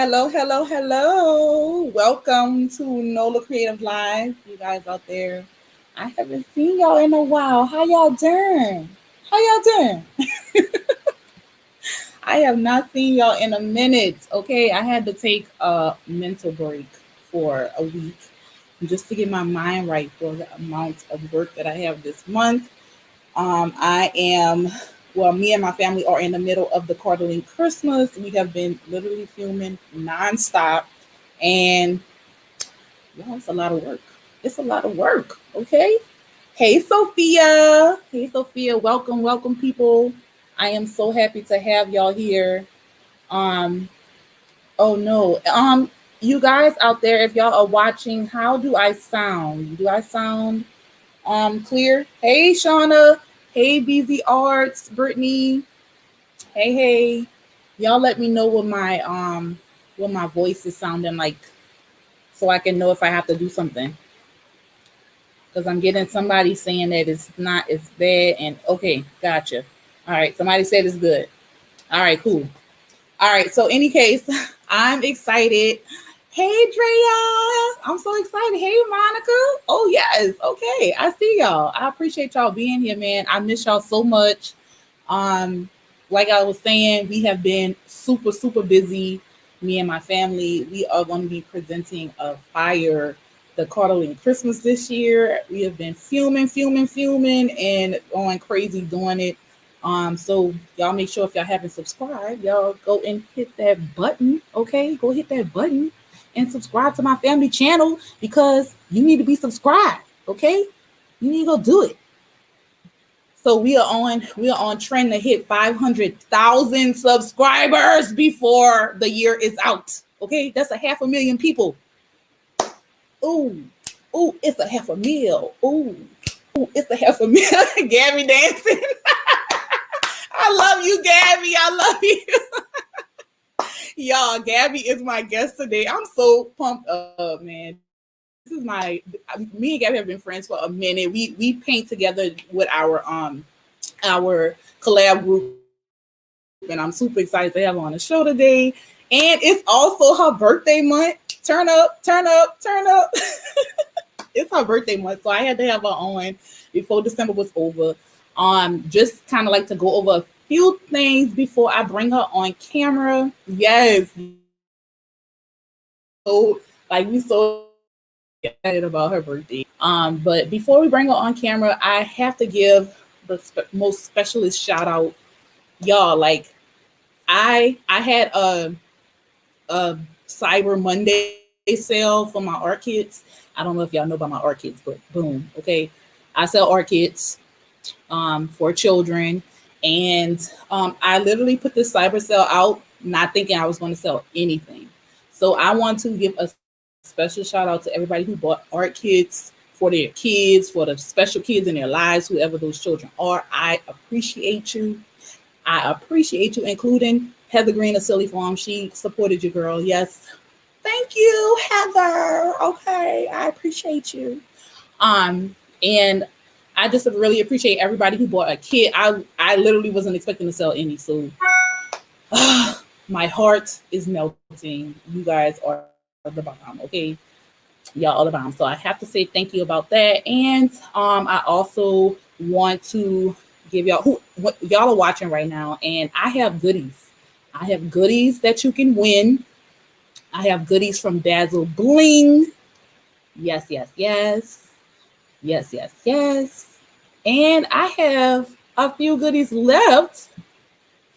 Hello, hello, hello. Welcome to NOLA Creative Live. You guys out there. I haven't seen y'all in a while. How y'all doing? How y'all doing? I have not seen y'all in a minute. Okay, I had to take a mental break for a week just to get my mind right for the amount of work that I have this month. I am, well, me and my family are in the middle of the Quarterly Christmas. We have been literally filming nonstop, and it's a lot of work. It's a lot of work, okay? Hey, Sophia. Hey, Sophia. Welcome, welcome, people. I am so happy to have y'all here. Um, oh no. You guys out there, if y'all are watching, how do I sound? Do I sound clear? Hey, Shauna. Hey, BZ Arts, Brittany. Hey. Y'all let me know what my voice is sounding like so I can know if I have to do something. Because I'm getting somebody saying that it's not as bad. And okay, gotcha. All right, somebody said it's good. All right, cool. All right, so any case, I'm excited. Hey, Drea, I'm so excited. Hey, Monica. Oh, yes. Okay, I see y'all. I appreciate y'all being here, man. I miss y'all so much. Um, like I was saying, we have been super, super busy. Me and my family, we are going to be presenting a fire the Quarterly Christmas this year. We have been fuming, and going crazy doing it. So y'all make sure if y'all haven't subscribed, y'all go and hit that button. Okay, go hit that button and subscribe to my family channel because you need to be subscribed. Okay, you need to go do it. So we are on trend to hit 500,000 subscribers before the year is out. Okay, that's 500,000 people. Ooh, it's 500,000. Ooh, it's 500,000. Gabby dancing. I love you, Gabby. I love you. Y'all, Gabby is my guest today. I'm so pumped up, man. This is me and Gabby have been friends for a minute. We paint together with our collab group, and I'm super excited to have her on the show today. And it's also her birthday month. Turn up. It's her birthday month, so I had to have her on before December was over. Just kind of like to go over a few things before I bring her on camera. Yes. So we so excited about her birthday. But before we bring her on camera, I have to give the most specialist shout out, y'all. Like I had a Cyber Monday sale for my art kits. I don't know if y'all know about my art kits, but boom, okay. I sell art kits for children, and I literally put this cyber sale out, not thinking I was going to sell anything. So I want to give a special shout out to everybody who bought art kits for their kids, for the special kids in their lives, whoever those children are. I appreciate you. Including Heather Green of Silly Farm. She supported your girl. Yes. Thank you, Heather. Okay. I appreciate you. And I just really appreciate everybody who bought a kit. I literally wasn't expecting to sell any. So my heart is melting. You guys are the bomb. Okay. Y'all are the bomb. So I have to say thank you about that. And I also want to give y'all y'all are watching right now, and I have goodies. I have goodies that you can win. I have goodies from Dazzle Bling. Yes. And I have a few goodies left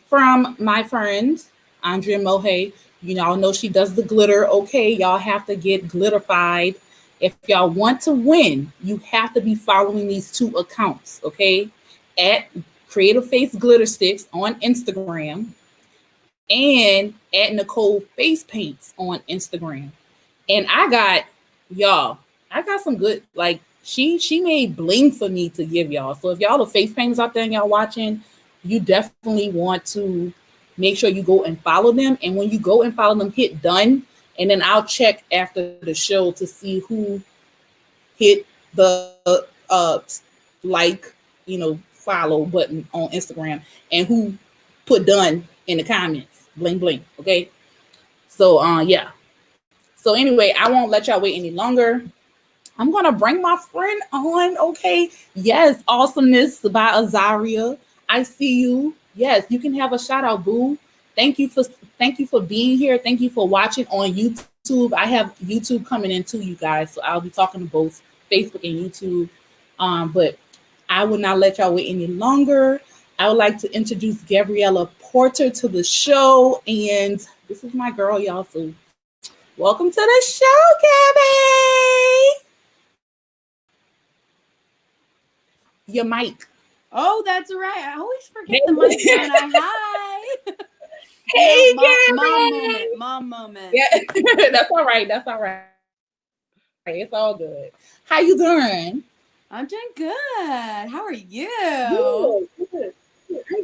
from my friend Andrea Mohe. You all know she does the glitter. Okay, y'all have to get glitterified. If y'all want to win, you have to be following these two accounts. Okay, at Creative Face Glitter Sticks on Instagram and at Nicole Face Paints on Instagram. And I got some good, like she made bling for me to give y'all. So if y'all are face painters out there and y'all watching, you definitely want to make sure you go and follow them. And when you go and follow them, hit done. And then I'll check after the show to see who hit the follow button on Instagram and who put done in the comments. Bling bling. Okay. So yeah. So anyway, I won't let y'all wait any longer. I'm gonna bring my friend on. Okay. Yes, awesomeness by Azaria. I see you. Yes, you can have a shout out, boo. Thank you for being here. Thank you for watching on YouTube. I have YouTube coming in too, you guys. So I'll be talking to both Facebook and YouTube. But I will not let y'all wait any longer. I would like to introduce Gabriela Porter to the show. And this is my girl, y'all. So welcome to the show, Gabby. Your mic. Oh, that's right. I always forget the mic, don't I? Hi. Hey, Mom moment. Yeah, that's all right. That's all right. It's all good. How you doing? I'm doing good. How are you? Good. I'm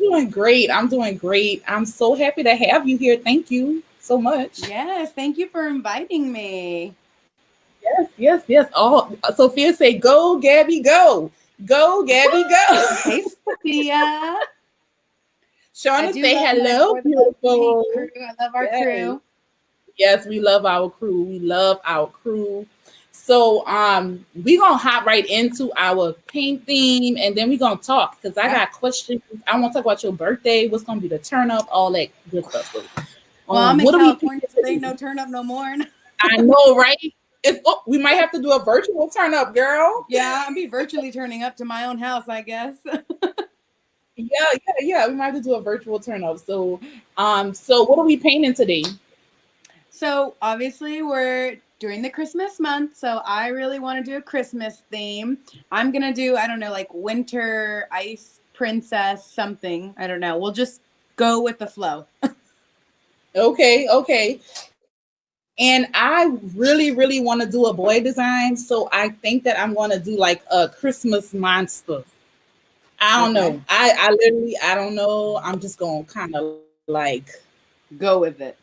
doing great. I'm so happy to have you here. Thank you so much. Yes, thank you for inviting me. Yes. Oh, Sophia say, "Go, Gabby, go, go, Gabby, go." Hey, Sophia. Shauna say, "Hello, beautiful." Crew. I love our crew. Yes, we love our crew. We love our crew. So we're gonna hop right into our paint theme and then we're gonna talk because I got questions. I want to talk about your birthday, what's gonna be the turn up, all that good stuff. So, well, I'm in California, so there ain't no turn up no more. I know, right? We might have to do a virtual turn up, girl. Yeah, I'll be virtually turning up to my own house, I guess. Yeah. We might have to do a virtual turn up. So what are we painting today? So obviously we're during the Christmas month, so I really want to do a Christmas theme. I'm going to do, I don't know, like winter ice princess something. I don't know. We'll just go with the flow. Okay. And I really want to do a boy design, so I think that I'm going to do like a Christmas monster. I don't know. I literally, I don't know. I'm just going to kind of like go with it.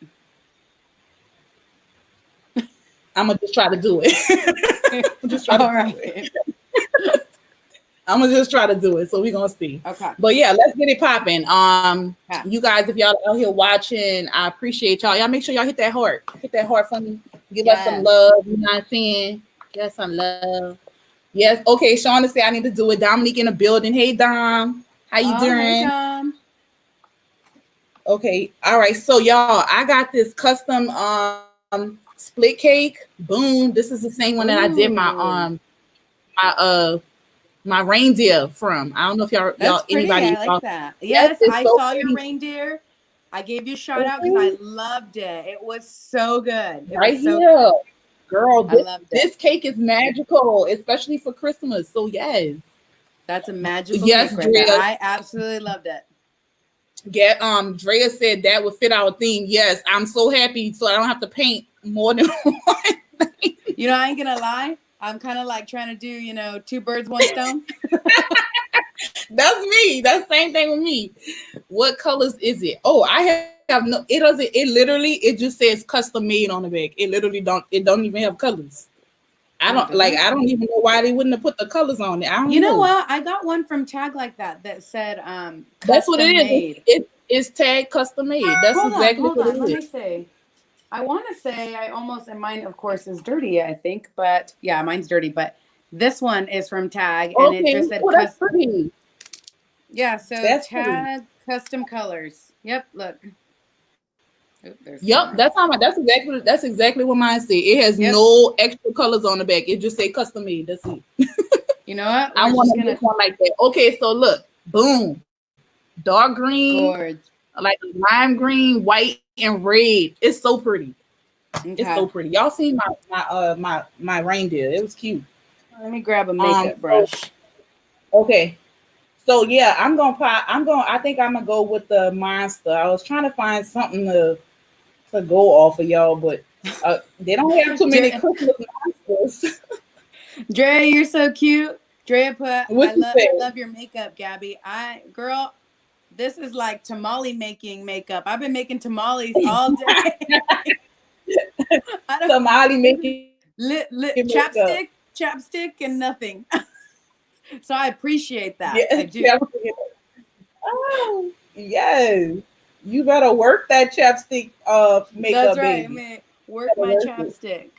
I'm gonna just try to do it. I'm gonna just try to do it. So we're gonna see. Okay. But yeah, let's get it popping. You guys, if y'all out here watching, I appreciate y'all. Y'all make sure y'all hit that heart. Hit that heart for me. Give us some love. You know what I'm saying? Yes, some love. Yes. Okay, Shauna said I need to do it. Dominique in the building. Hey Dom. How you doing? Hey Dom. Okay. All right. So y'all, I got this custom split cake. Boom. This is the same one that I did my reindeer from. I don't know if y'all anybody. I like that. Yes, I saw your reindeer. I gave you a shout out because I loved it. It was so good. Right here. Girl, this cake is magical, especially for Christmas. So yes. That's a magical cake right there. I absolutely loved it. Yeah, Drea said that would fit our theme. Yes, I'm so happy so I don't have to paint more than one thing. You know, I ain't gonna lie. I'm kind of like trying to do, 2 birds, 1 stone. That's me. That's the same thing with me. What colors is it? Oh, I have no, it doesn't, it just says custom made on the back. It literally don't even have colors. I don't even know why they wouldn't have put the colors on it. I don't know. You know what? I got one from Tag like that said that's what it made. is. It's Tag custom made. That's hold exactly on, what it is. Let me see. I want to say and mine of course is dirty, I think, but yeah, mine's dirty, but this one is from Tag and it just said that's pretty. Yeah, so that's Tag pretty. Custom colors. Yep, look. Yep, that's exactly what mine said. It has no extra colors on the back. It just say custom made. That's it. You know what? I want to make one like that. Okay, so look, boom, dark green, like lime green, white, and red. It's so pretty. Okay. It's so pretty. Y'all seen my reindeer? It was cute. Let me grab a makeup brush. Okay. So yeah, I think I'm gonna go with the monster. I was trying to find something to go off of y'all, but they don't have too many Christmas monsters. Drea, you're so cute. Drea put, I love your makeup, Gabby. Girl, this is like tamale making makeup. I've been making tamales all day. Tamale making chapstick and nothing. So I appreciate that. Yes, I do. Oh, yes. You better work that chapstick That's makeup, right. I baby. mean, You work better my work it. chapstick.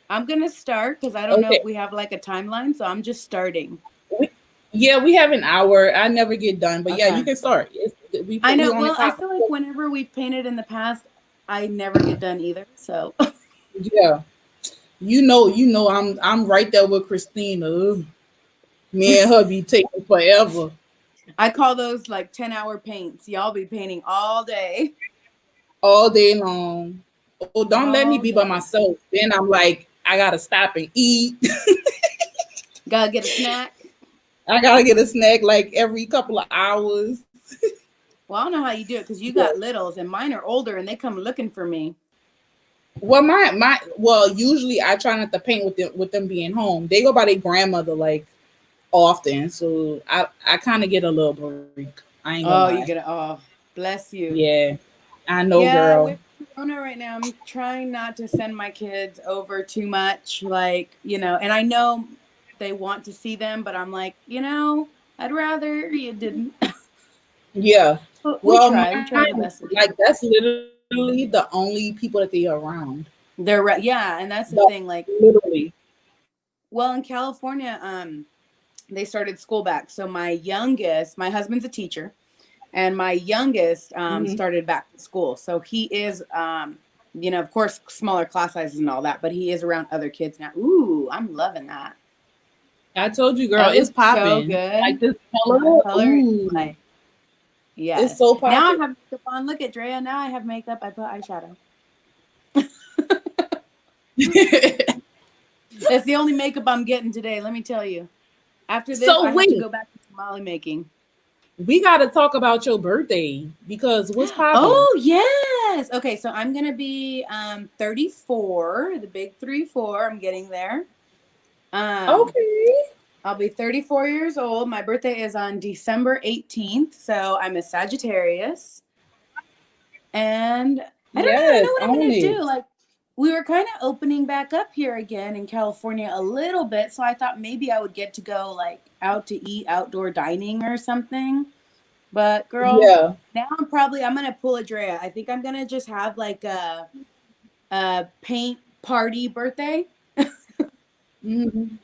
I'm gonna start because I don't know Okay. if we have like a timeline, so I'm just starting. We, yeah, we have an hour. I never get done, but yeah, you Okay. can start. I We know. on the Well, I top. feel like whenever we've painted in the past, I never get done either. So Yeah, I'm right there with Christina. Ugh. Me and her be taking forever, I call those like 10-hour paints. Y'all be painting all day. all day long. Oh, don't let me be All by day. myself. Then I'm like, I gotta stop and eat. Gotta get a snack. I gotta get a snack like every couple of hours. Well, I don't know how you do it because you Yeah. got littles and mine are older and they come looking for me. Well, usually I try not to paint with them being home. They go by their grandmother like often, so I kind of get a little break. I ain't gonna Oh, lie. you get it. Oh, bless you. Yeah, I know, Yeah, girl. with Corona right now, I'm trying not to send my kids over too much. Like, and I know they want to see them, but I'm like, I'd rather you didn't. Yeah. But we Well, try. We mine try the best we like can. that's literally the only people that they around. They're right. Yeah, and that's The, the thing. Like, literally. well, in California, they started school back. So my husband's a teacher, and my youngest Mhm. started back to school. So he is, of course, smaller class sizes and all that, but he is around other kids now. Ooh, I'm loving that. I told you, girl, That it's looks so popping. Like good. this My color. color is Ooh, like, it's yes. so Now I popping. have makeup on. Look at Drea. Now I have makeup. I put eyeshadow. That's the only makeup I'm getting today. Let me tell you. After this, So I have to wait, go back to tamale making. we got to talk about your birthday because what's popping? Oh, yes. Okay, so I'm going to be 34, the big 3-4. I'm getting there. Um, Okay. I'll be 34 years old. My birthday is on December 18th, so I'm a Sagittarius. And I don't know. I don't know Yes, what I'm own going to it. do. Like, we were kind of opening back up here again in California a little bit, so I thought maybe I would get to go like out to eat, outdoor dining or something. But girl, Yeah. now I'm gonna pull a Drea. I think I'm gonna just have like a paint party birthday. Mhm.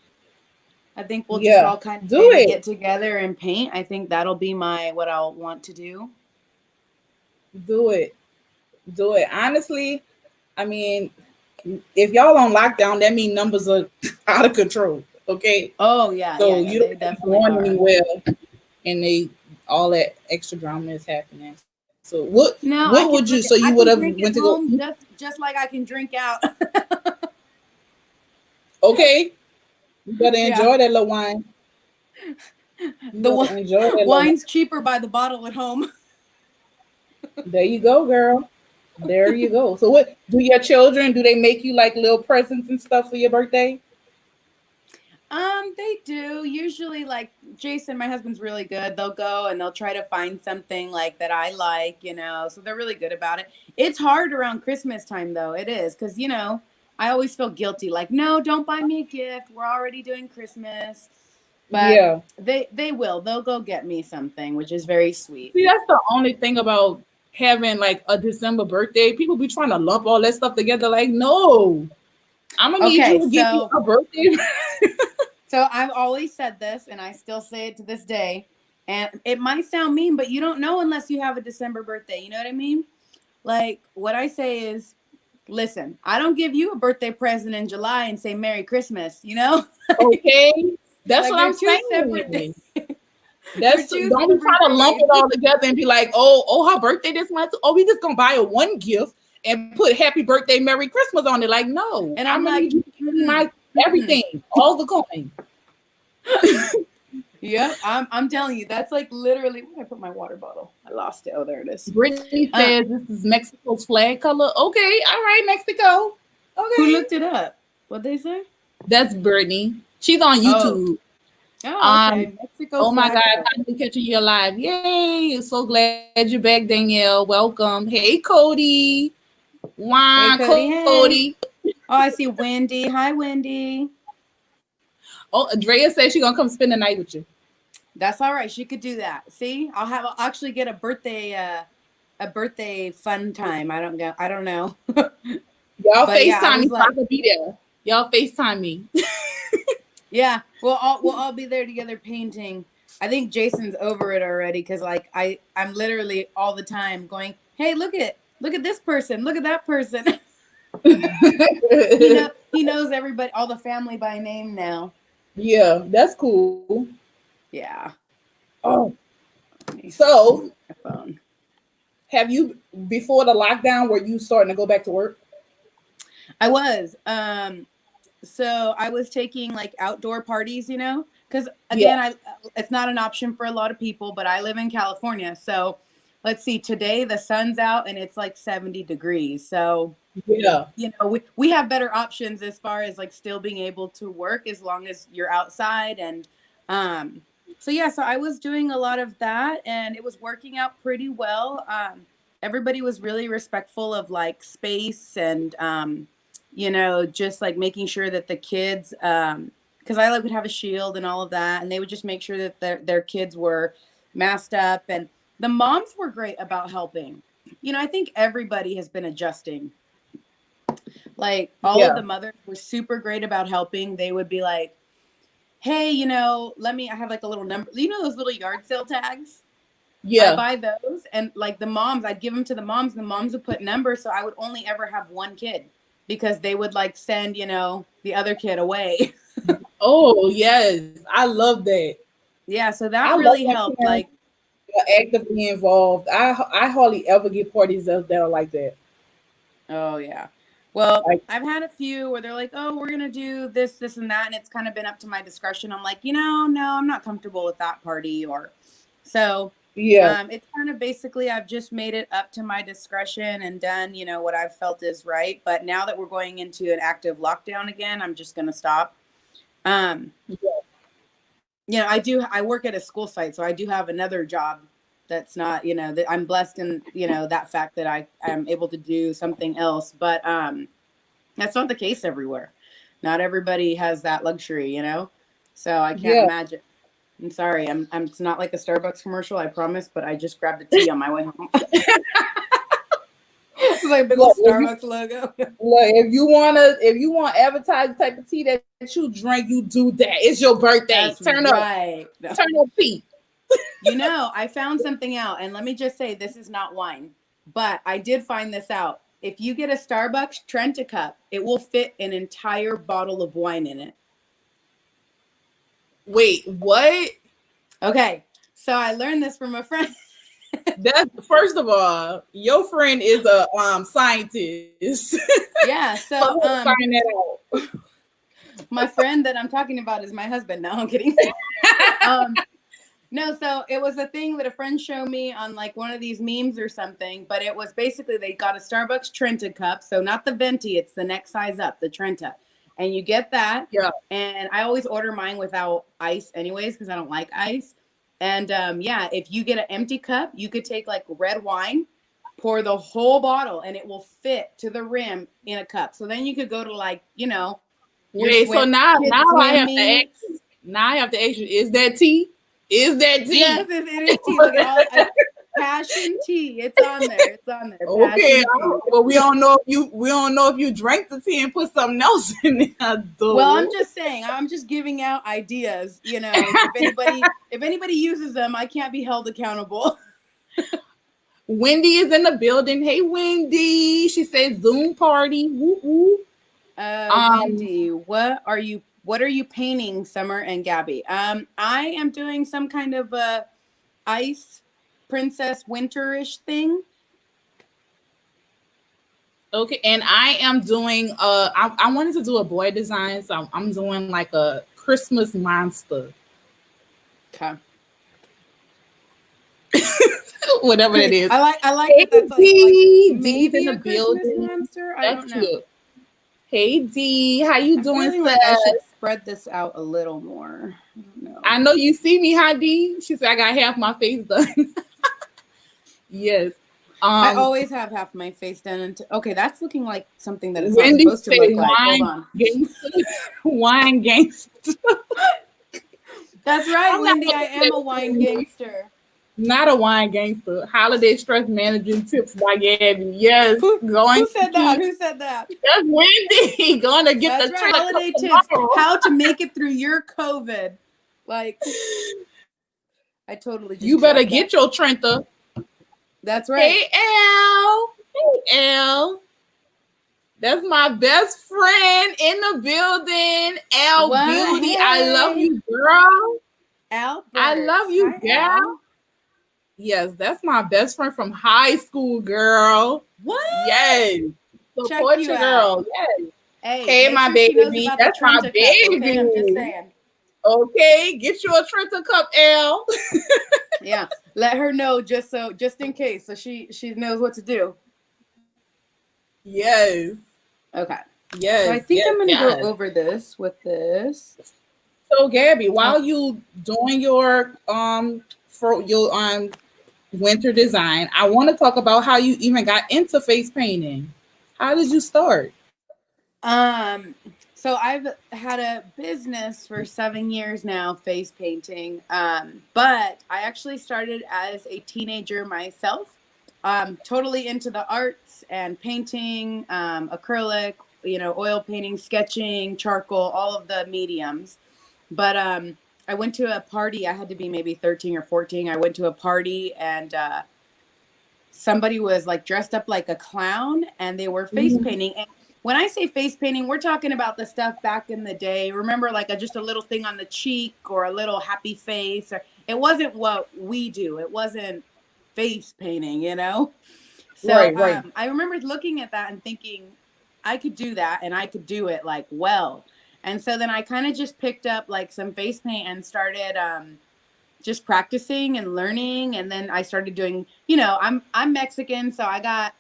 I think we'll just Yeah. all kind of Do maybe it. get together and paint. I think that'll be what I'll want to do. Do it. Do it. Honestly, I mean, if y'all on lockdown, that means numbers are out of control. Okay. Oh yeah, yeah, So yeah. you They don't be definitely going are. anywhere and they all that extra drama is happening. So what No, would you so you would I have can went drink to at go home just like I can drink out. okay, you better Yeah. enjoy that little wine. You The better enjoy that little wine's wine. cheaper by the bottle at home. There you go, girl. There you go. So what do your children do they make you like little presents and stuff for your birthday? They do. Usually like Jason, my husband's really good. They'll go and they'll try to find something like that I like. So they're really good about it. It's hard around Christmas time though. It is cuz I always feel guilty like, "No, don't buy me a gift. We're already doing Christmas." But Yeah. they will. They'll go get me something, which is very sweet. See, that's the only thing about having like a December birthday. People be trying to lump all that stuff together. Like, no, I'm gonna need you Okay, to give me so a birthday. I've always said this and I still say it to this day. And it might sound mean, but you don't know unless you have a December birthday. You know what I mean? Like what I say is, listen, I don't give you a birthday present in July and say Merry Christmas. Okay, that's Like what they're I'm two separate saying. they're That's two don't be separate trying to lump days. it all together and be like, oh, her birthday this month. Oh, we just gonna buy her one gift and put Happy Birthday, Merry Christmas on it. Like, no, And I'm I'm gonna like, need you to give me mm-mm, my mm-mm. everything, all the coin. Yep, I'm telling you, that's like literally where did I put my water bottle? I lost it. Oh, there it is. Brittany Uh, says this is Mexico's flag color. Okay, all right, Mexico. who Okay, looked it up? What'd they say? that's Brittany. She's on Oh, YouTube. oh, Um, okay. Mexico oh my flag God, color. finally catching you alive. Yay! So glad you're back, Danielle. Welcome. Hey, Cody. Hey, Wow, Cody. Cody. Hey. Oh, I see Wendy. Hi, Wendy. Oh, Andrea says she's gonna come spend the night with you. That's all right. She could do that. See, I'll actually get a birthday. a birthday fun time. I don't know. Y'all But yeah, I FaceTime me was so I like, can be there. Y'all FaceTime me. yeah, we'll all be there together painting. I think Jason's over it already because like I'm literally all the time going, hey, look at this person, look at that person. He knows everybody, all the family by name now. Yeah, that's cool. Yeah. Oh, Let me so see my phone. have you before the lockdown were you starting to go back to work? I was. So I was taking like outdoor parties, because Yeah, again, I it's not an option for a lot of people, but I live in California. So let's see, today the sun's out and it's like 70 degrees. So, yeah, we have better options as far as like still being able to work as long as you're outside. And um so yeah, so I was doing a lot of that and it was working out pretty well. Everybody was really respectful of like space and just like making sure that the kids because I like would have a shield and all of that, and they would just make sure that their kids were masked up, and the moms were great about helping. I think everybody has been adjusting. Like all of yeah, the mothers were super great about helping. They would be like, hey, I have like a little number, those little yard sale tags. I yeah. buy those, and like the moms, I'd give them to the moms, and the moms would put numbers, so I would only ever have one kid because they would like send, the other kid away. Oh yes, I love that. Yeah, so I that love really my helped. parents Like, are actively involved. I hardly ever get parties that are like that. oh yeah. Well, Like I've had a few where they're like, "Oh, we're gonna do this, this, and that," and it's kind of been up to my discretion. I'm like, no, I'm not comfortable with that party, or so. yeah, It's kind of basically I've just made it up to my discretion and done, what I've felt is right. But now that we're going into an active lockdown again, I'm just gonna stop. Um, yeah, I work at a school site, so I do have another job that's not, that I'm blessed in, that fact that I am able to do something else. But that's not the case everywhere. Not everybody has that luxury. So I can't yeah. imagine. I'm sorry. It's not like a Starbucks commercial, I promise, but I just grabbed a tea on my way home. It's like a big old Look, Starbucks logo. if you want advertise the type of tea that you drink, you do that. It's your birthday. That's Turn up, right. No. turn up tea. I found something out, and let me just say, this is not wine, but I did find this out. If you get a Starbucks Trenta cup, it will fit an entire bottle of wine in it. Wait, what? Okay, so I learned this from a friend. That first of all, your friend is a scientist. Yeah, For so her to find that out. my friend that I'm talking about is my husband. No, I'm kidding. um, No, so it was a thing that a friend showed me on like one of these memes or something, but it was basically they got a Starbucks Trenta cup. So not the venti, it's the next size up, the Trenta. And you get that. Yeah. And I always order mine without ice anyways, because I don't like ice. And yeah, if you get an empty cup, you could take like red wine, pour the whole bottle, and it will fit to the rim in a cup. So then you could go to like, your Wait, so now kids I swim have to ask meets. you. Now I have to ask you, is that tea? Is that Yes, tea? it is tea. Look at all passion tea. It's on there. It's on there. Okay, Passion tea. but we don't know if you drank the tea and put something else in there. Well, I'm Though. just saying. I'm just giving out ideas. If anybody uses them, I can't be held accountable. Wendy is in the building. Hey, Wendy. She said Zoom party. Woo woo. Um, Wendy, what are you painting, Summer and Gabby? I am doing some kind of a ice princess winterish thing. okay, and I am doing. I wanted to do a boy design, so I'm doing like a Christmas monster, Okay. whatever it is. I like Hey, that that's like D's in maybe the a Christmas building. monster. I That's don't know. cute. Hey D, how you I'm doing, feeling sis? like I should spread this out a little more. I don't know. I know you see me, hi D. She said I got half my face done. Yes. I Um, always have half my face done. Okay, that's looking like something that it's not Wendy supposed to say look like. Hold wine on. gangster. Wine gangster. That's right, I'm not Wendy. gonna I say am a wine Wendy. gangster. Not a wine gangster. Holiday stress managing tips by Gabby. Yes, going Who to said that? keep. Who said that? That's Wendy. Going to get That's the right. trailer cup Holiday tips. tomorrow. How to make it through your COVID. Like, I totally You just better dropped that. get your Trenta. That's right. Hey, Al. Hey, Al. That's my best friend in the building, Al What? Beauty. I love Hey. you, girl. I love Albert. you, Hi, girl. Al. Yes, that's my best friend from high school, girl. What? Yes. Check Support you your out. girl. Yes. Hey, Hey, make my sure she knows baby. about the That's my Trenta cup, okay? I'm just baby. saying. Okay, get you a Trenta cup, L. Yeah. Let her know just in case. So she knows what to do. Yes. Okay. So Yes. I think Yes. I'm gonna go Yes. over this with this. So, Gabby, Oh, while you doing your for your winter design, I want to talk about how you even got into face painting. How did you start? Um, so I've had a business for 7 years now, face painting. But I actually started as a teenager myself. Totally into the arts and painting, acrylic, oil painting, sketching, charcoal, all of the mediums. But I went to a party. I had to be maybe 13 or 14. I went to a party and somebody was like dressed up like a clown and they were face Mhm. painting. And when I say face painting, we're talking about the stuff back in the day. Remember, like just a little thing on the cheek or a little happy face. Or it wasn't what we do. It wasn't face painting. So Right. Right. I remember looking at that and thinking, I could do that and I could do it like well. And so then I kind of just picked up like some face paint and started just practicing and learning. And then I started doing, I'm Mexican, so I got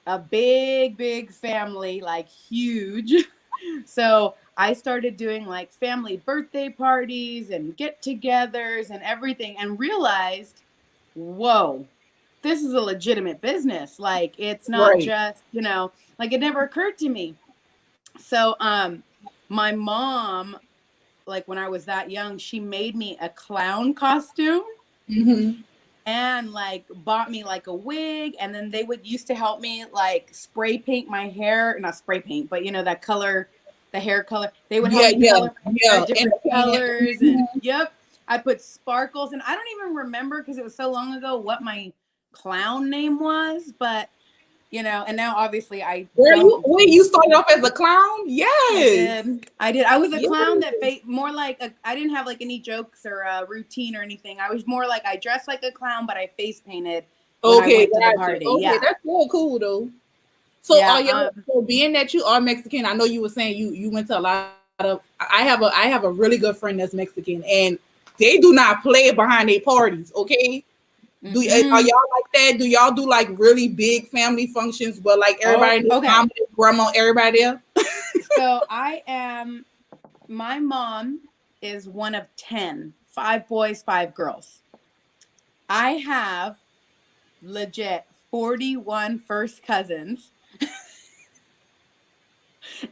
a big family, like huge. So I started doing like family birthday parties and get-togethers and everything, and realized, whoa, this is a legitimate business. Like it's not Right. just, like it never occurred to me. So my mom, like when I was that young, she made me a clown costume Mm-hmm. and like bought me like a wig, and then they would used to help me like spray paint my hair, not spray paint, but that color, the hair color. They would help Yeah. me Yeah. color my hair Yeah. And different colors, and mhm. yep, I put sparkles, and I don't even remember because it was so long ago what my clown name was, but and now obviously I Where you don't. wait, you started off as a clown? I Yes. did. I did. I was a Yes. clown that more like I didn't have like any jokes or a routine or anything. I was more like I dressed like a clown, but I face painted when I Okay, went to the gotcha. party. Okay, Yeah. that's so cool though. So Yeah. are y'all so being that you are Mexican, I know you were saying you went to a lot of I have a really good friend that's Mexican and they do not play behind their parties, okay? Are Mm-mm. y'all like that? Do y'all do like really big family functions where like Oh, everybody, okay. mom, grandma, everybody there? So my mom is one of 10, 5 boys, 5 girls. I have legit 41 first cousins.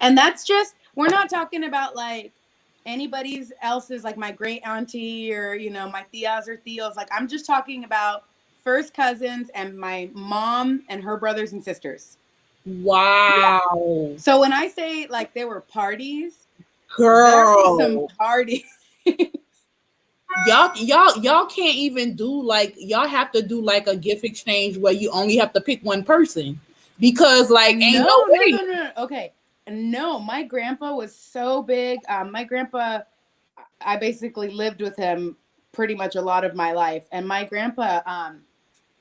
And that's just, we're not talking about like anybody's else's, like my great auntie or, my tias or tios. Like I'm just talking about first cousins and my mom and her brothers and sisters. Yeah. Wow. So when I say like there were parties, there were some Girl. parties. Y'all can't even do like y'all have to do like a gift exchange where you only have to pick one person because like ain't no No, no, way. no, no, no. Okay. No, my grandpa was so big. My grandpa, I basically lived with him pretty much a lot of my life. And my grandpa,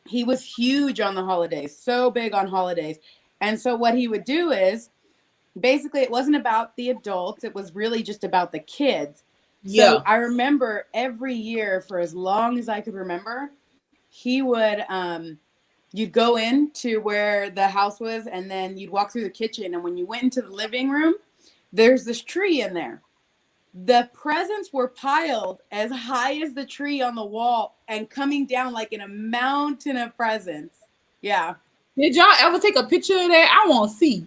he was huge on the holidays, so big on holidays. And so what he would do is basically it wasn't about the adults, it was really just about the kids. So Yeah. I remember every year for as long as I could remember, he would you'd go into where the house was and then you'd walk through the kitchen, and when you went into the living room, there's this tree in there. The presents were piled as high as the tree on the wall and coming down like in a mountain of presents. Yeah. Did y'all ever take a picture of that? I want to see.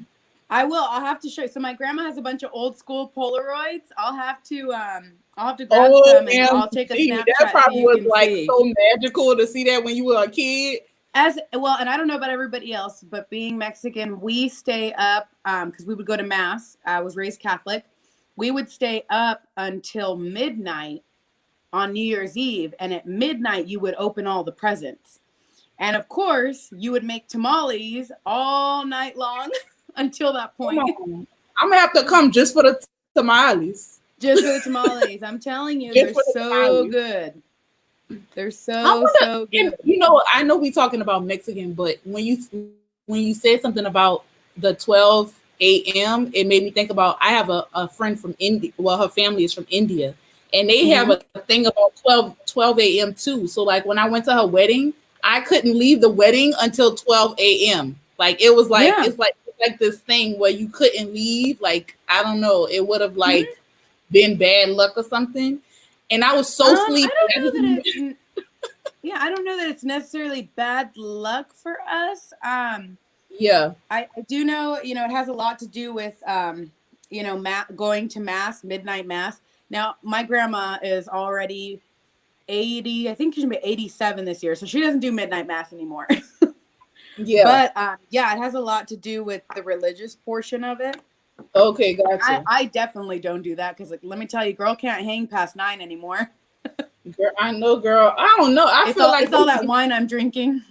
I will. I'll have to show you. So my grandma has a bunch of old school Polaroids. I'll have to grab some and I'll take a OMG, that Snapchat so probably you was can like see. so magical to see that when you were a kid. As well, and I don't know about everybody else, but being Mexican, we stay up because we would go to mass. I was raised Catholic. We would stay up until midnight on New Year's Eve, and at midnight you would open all the presents. And of course, you would make tamales all night long until that Come point. on. I'm gonna have to come just for the tamales. Just for the tamales. I'm telling you, Just they're for the so tamales. good. They're I so, wonder, so and, good. you know, I know we talking about Mexican, but when you said something about the 12 a.m., it made me think about I have a friend from India. Well, her family is from India, and they have Mhm. a thing about 12 a.m. too. So like when I went to her wedding, I couldn't leave the wedding until 12 a.m. Like it was like Yeah. it's like this thing where you couldn't leave. Like I don't know, it would have Mhm. like been bad luck or something. And I was so I sleepy. don't know that yeah, I don't know that it's necessarily bad luck for us. Yeah. I do know, it has a lot to do with, going to mass, midnight mass. Now, my grandma is already 80. I think she's gonna be 87 this year, so she doesn't do midnight mass anymore. Yeah. But yeah, it has a lot to do with the religious portion of it. Okay, And I, gotcha. I definitely don't do that because, like, let me tell you, girl can't hang past 9 anymore. Girl, I know, girl. I don't know. I It's feel all like, it's all that wine I'm drinking.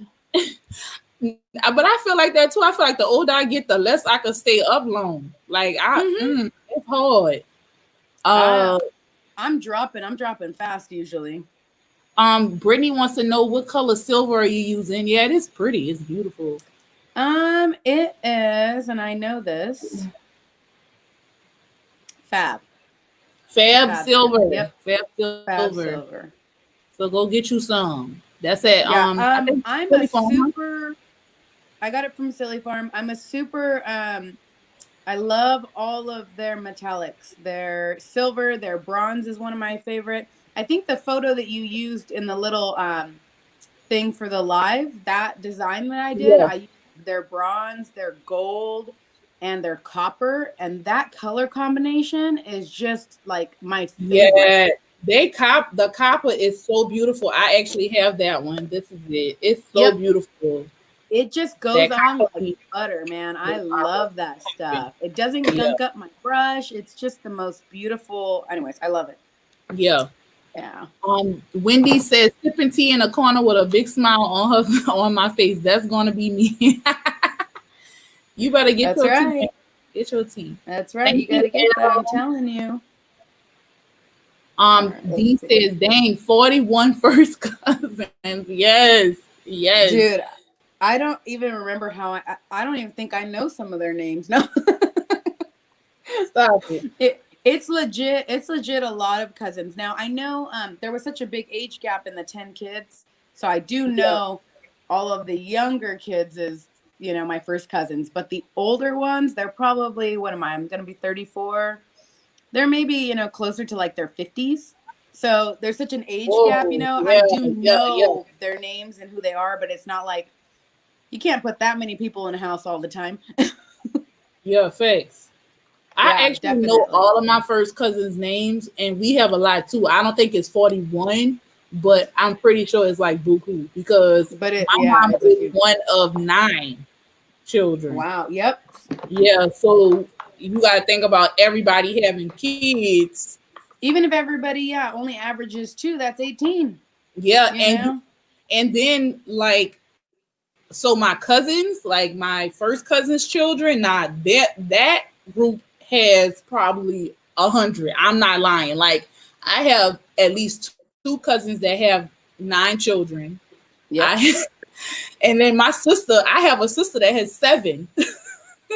but I feel like that too. I feel like the older I get, the less I can stay up long. Like Hmm. it's hard. I Uh, I'm dropping fast usually. Brittany wants to know what color silver are you using? Yeah, it is pretty. It's beautiful. It is, and I know this. Fab. The Fab Fab silver. silver. Yep. Fab Fab silver. silver. So go get you some. That's it. Yeah. I think I'm a Silly Farm. super I got it from Silly Farm. I'm a super I love all of their metallics. Their silver, their bronze is one of my favorite. I think the photo that you used in the little thing for the live, that design that I did, Yeah. I used their bronze, their gold, and their copper, and that color combination is just like my favorite. Yeah, the copper is so beautiful. I actually have that one. This is it. It's so Yep, beautiful. it just goes That on copper like piece, butter, man. the I copper. love that stuff. It doesn't Yeah, gunk up my brush. It's just the most beautiful. Anyways, I love it. yeah. Yeah, Wendy says sipping tea in a corner with a big smile on her on my face. That's gonna be me. You better get that's your tea. right. Get your tea. That's right. Thank You got you, to get that. I'm L. telling you. All right, let's D see. says, dang, 41 first cousins. Yes, yes. Dude, I don't even remember how I don't even think I know some of their names. No. Stop it. It's legit. It's legit a lot of cousins. Now I know there was such a big age gap in the 10 kids. So I do Yeah. know all of the younger kids is, my first cousins, but the older ones, they're probably what am I? I'm gonna be 34. They're maybe, closer to like their 50s. So there's such an age gap, Whoa. I Yeah, do yeah, yeah. know their names and who they are, but it's not like you can't put that many people in a house all the time. Yeah, facts. I Yeah, actually know definitely. all of my first cousins' names, and we have a lot too. I don't think it's 41, but I'm pretty sure it's like buku because But my yeah, mama it's a is few. one of 9 children. Wow. Yep. Yeah, so you got to think about everybody having kids. Even if everybody, yeah, only averages 2, that's 18. Yeah, You know? and then like so my cousins, like my first cousin's children, that group has probably 100. I'm not lying. Like I have at least 2 cousins that have 9 children. I Yep. and then my sister, I have a sister that has 7.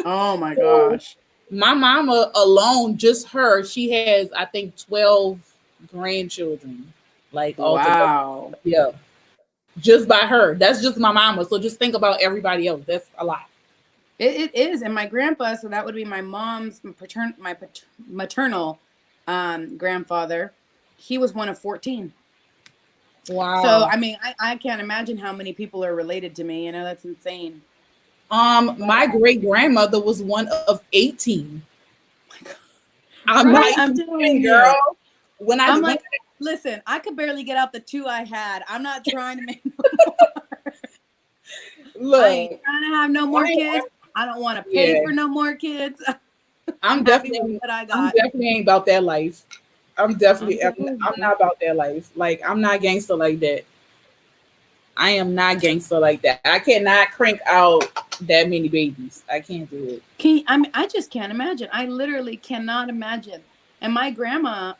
Oh my So gosh. my mama alone, just her, she has I think 12 grandchildren, like altogether. Wow. Yeah, just by her. That's just my mama. So just think about everybody else. That's a lot. It is. And my grandpa, so that would be my mom's maternal grandfather. He was one of 14. So, Wow. I mean, I can't imagine how many people are related to me. That's insane. My great grandmother was one of 18. I'm not Right, I'm even telling kidding, you. girl. When I I'm when like, listen, I could barely get out the 2 I had. I'm not trying to make I ain't look, trying to have no more kids. I don't want to pay yeah, for no more kids. I'm I'm happy with definitely what I I'm got. definitely ain't about that life. I'm telling I'm you. not about that life. Like I'm not gangster like that. I am not gangster like that. I cannot crank out that many babies. I can't do it. I mean, I just can't imagine. I literally cannot imagine. And my grandma,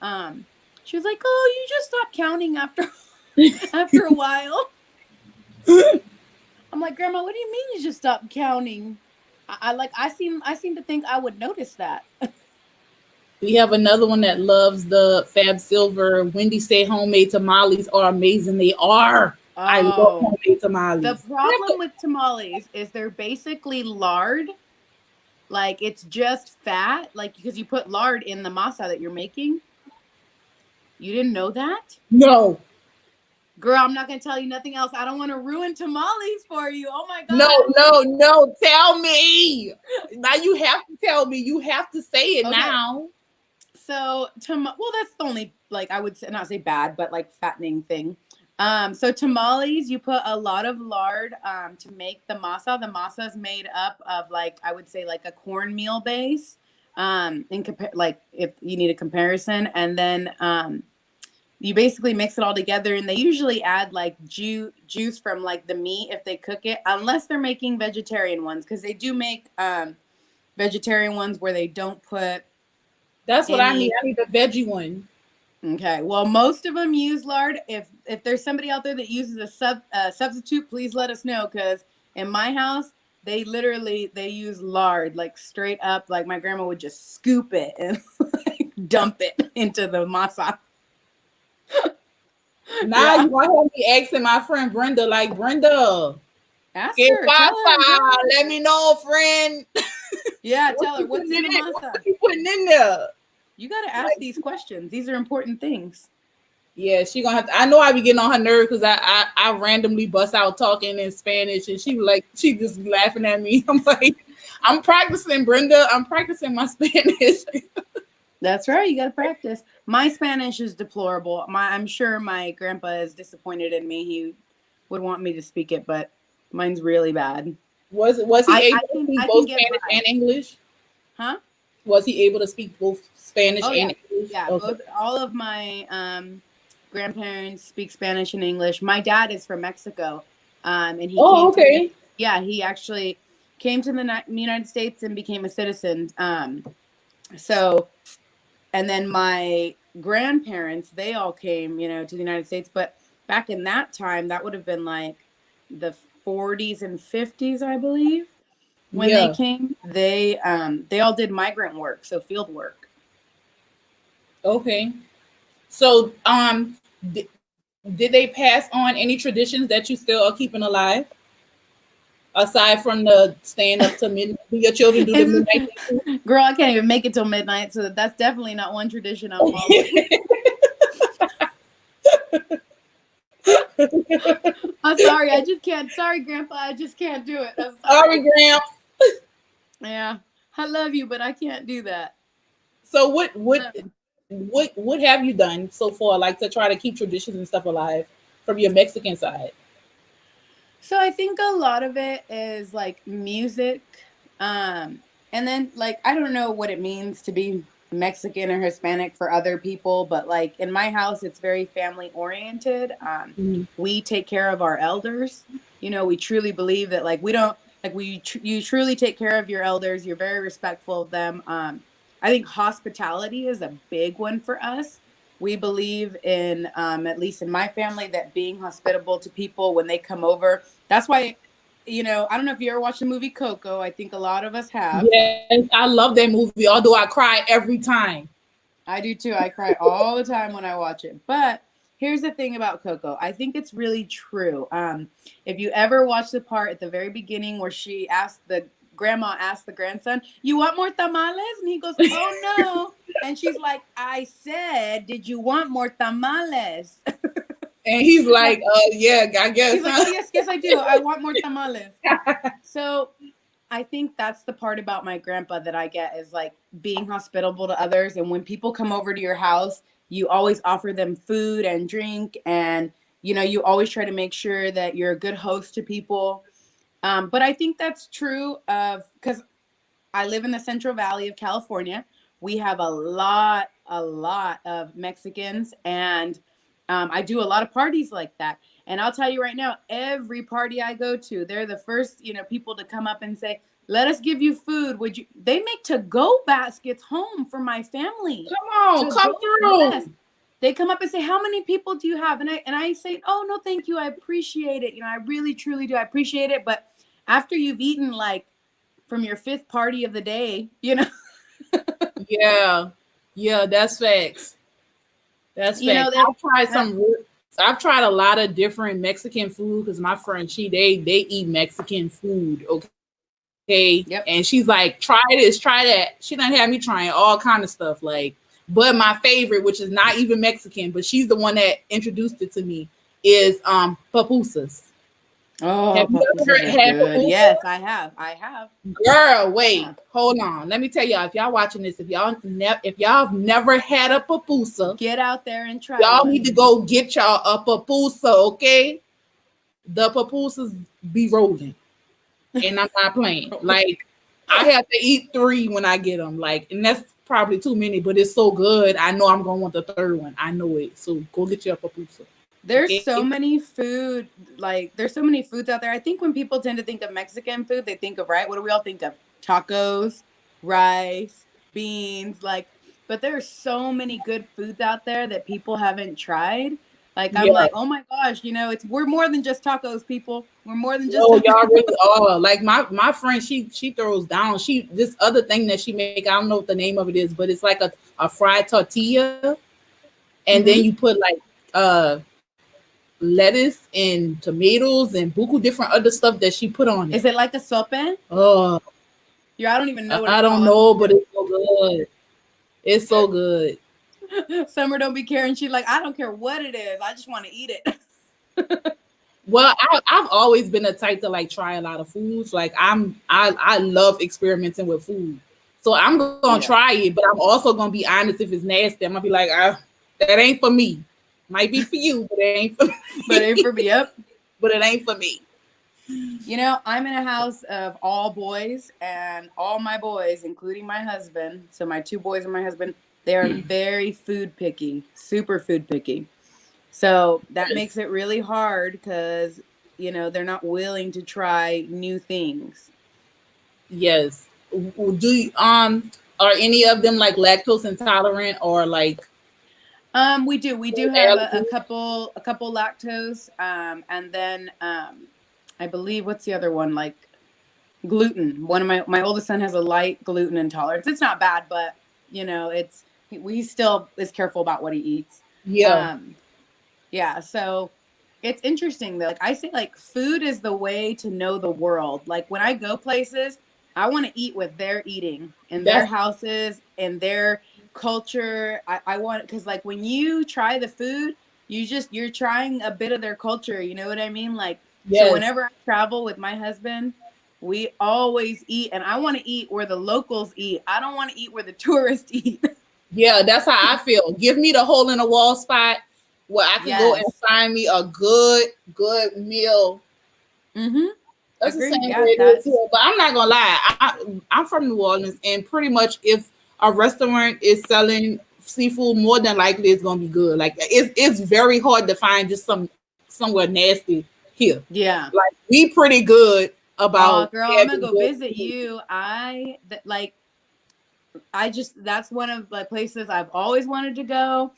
she was like, "Oh, you just stop counting after after a while." I'm like, "Grandma, what do you mean you just stop counting?" I seem to think I would notice that. We have another one that loves the Fab Silver. Wendy say homemade tamales are amazing. They are. I love Oh, homemade the tamales. problem with tamales is they're basically lard. Like it's just fat, like because you put lard in the masa that you're making. You didn't know that? No, Girl, I'm not gonna tell you nothing else. I don't want to ruin tamales for you. Oh my no, god. no, no. Tell me. Now you have to tell me. You have to say it Okay. now. So well, that's the only like I would say, not say bad, but like fattening thing. So tamales, you put a lot of lard to make the masa. The masa is made up of like I would say like a cornmeal base. In compare like if you need a comparison, and then you basically mix it all together, and they usually add like juice from like the meat if they cook it, unless they're making vegetarian ones, because they do make vegetarian ones where they don't put That's what I need. any. I need the veggie one. Okay, well, most of them use lard. If there's somebody out there that uses a substitute, please let us know, because in my house they use lard like straight up. Like my grandma would just scoop it and like, dump it into the masa. Now Yeah, you want to have me asking my friend Brenda, like Brenda, ask get her, Wi-Fi. Let me know, friend. yeah, What tell her you what's putting in in the it? What masa. you putting in there? You got to ask Like, these questions. These are important things. yeah, she gonna have to. I know I be getting on her nerve because I randomly bust out talking in Spanish and she like she just laughing at me. I'm like, I'm practicing, Brenda. I'm practicing my Spanish. That's right. You got to practice. My Spanish is deplorable. I'm sure my grandpa is disappointed in me. He would want me to speak it, but mine's really bad. Was he able to speak I can both get Spanish by. and English? Huh? Was he able to speak both Spanish Oh yeah. and English? Yeah, Okay. both all of my grandparents speak Spanish and English. My dad is from Mexico. And he Oh, came to okay. yeah, he actually came to the United States and became a citizen. So and then my grandparents, they all came, to the United States, but back in that time that would have been like the 40s and 50s, I believe. When they Yeah. came, they all did migrant work, so field work. Okay. So, did they pass on any traditions that you still are keeping alive? Aside from the staying up to midnight, do your children do the midnight thing Girl, I can't even make it till midnight, so that's definitely not one tradition I'm following. I'm sorry, I just can't. Sorry, Grandpa, I just can't do it. I'm Sorry, sorry. Gramps. Yeah, I love you, but I can't do that. So Love you. what have you done so far, like to try to keep traditions and stuff alive from your Mexican side? So I think a lot of it is like music. Um, and then like I don't know what it means to be Mexican or Hispanic for other people, but like in my house it's very family oriented. Mhm. We take care of our elders. We truly believe that like we don't like you truly take care of your elders. You're very respectful of them. I think hospitality is a big one for us. We believe in, at least in my family, that being hospitable to people when they come over. That's why, I don't know if you ever watched the movie Coco. I think a lot of us have. Yes, I love that movie, although I cry every time. I do too. I cry all the time when I watch it. But here's the thing about Coco. I think it's really true. If you ever watch the part at the very beginning where the grandma asked the grandson, "You want more tamales?" And he goes, "Oh no." And she's like, "I said, did you want more tamales?" And he's Like like, yeah, I guess, he's like, "Oh huh? yes, yes I do. I want more tamales." So I think that's the part about my grandpa that I get is like being hospitable to others. And when people come over to your house, you always offer them food and drink. And, you know, you always try to make sure that you're a good host to people. But I think that's true of because I live in the Central Valley of California. We have a lot of Mexicans, and I do a lot of parties like that. And I'll tell you right now, every party I go to, they're the first, you know, people to come up and say, "Let us give you food. Would you?" They make to-go baskets home for my family. Come on, To come go, yes. through. They come up and say, "How many people do you have?" And I say, "Oh no, thank you. I appreciate it. You know, I really truly do. I appreciate it." But after you've eaten like from your fifth party of the day, you know, Yeah, yeah, that's facts. That's you know, facts. there's I've tried a lot of different Mexican food because my friend they eat Mexican food. Okay, yep. and she's like, try this, try that. She done had me trying all kind of stuff. Like, but my favorite, which is not even Mexican, but she's the one that introduced it to me, is papusas. Oh, Have you ever pupusas are had good. papusa? Yes, I have. I have. Girl, wait, Yeah. hold on. Let me tell y'all. If y'all watching this, if y'all have never had a papusa, Get out there and try y'all need one. to go get y'all a papusa. Okay, the papusas be rolling, and I'm not playing. Like, I have to eat three when I get them. Like, and that's probably too many, but it's so good. I know I'm gonna want the third one. I know it. So go get your papusa. There's Okay. so many food, like there's so many foods out there. I think when people tend to think of Mexican food, they think of, right? What do we all think of? Tacos, rice, beans, like, but there are so many good foods out there that people haven't tried. Like I'm Yeah. like, oh my gosh, you know, it's we're more than just tacos, people. We're more than just No, y'all tacos. really are. Like my friend, she throws down. She this other thing that she make. I don't know what the name of it is, but it's like a fried tortilla, and then Hmm. you put like lettuce and tomatoes and buku different other stuff that she put on Is it. it like a sope? Oh, Yeah, I don't even know what I it's don't called. know, but it's so good. It's so good. Summer don't be caring. She's like, I don't care what it is. I just want to eat it. Well, I've always been the type to like try a lot of foods. Like I love experimenting with food. So I'm gonna Yeah. try it, but I'm also gonna be honest if it's nasty. I'm gonna be like, that ain't for me. Might be for you, but it ain't for But me. for me, yep. But it ain't for me. You know, I'm in a house of all boys, and all my boys, including my husband, so my two boys and my husband, they are very food picky, super food picky. So that makes Yes. it really hard because, you know, they're not willing to try new things. Yes. Do you, are any of them like lactose intolerant or like We do have allergy? a couple lactose, and then I believe what's the other one, like gluten. One of my oldest son has a light gluten intolerance. It's not bad, but you know, it's he still is careful about what he eats. Yeah. Um, yeah, so it's interesting though. Like I say, like food is the way to know the world. Like when I go places, I want to eat what they're eating in their That's houses, in their culture. I want because like when you try the food, you're trying a bit of their culture. You know what I mean? Like so, yes. whenever I travel with my husband, we always eat, and I want to eat where the locals eat. I don't want to eat where the tourists eat. Yeah, that's how I feel. Give me the hole in the wall spot where I could go and Yes. find me a good meal. Mm-hmm. That's the Agreed. same Yeah, way it is that's here. But I'm not gonna lie. I'm from New Orleans, and pretty much if a restaurant is selling seafood, more than likely it's gonna be good. Like it's very hard to find just somewhere nasty here. yeah. Like we pretty good Oh, about girl, I'm gonna having go good visit food. you. Like I just that's one of the places I've always wanted to go.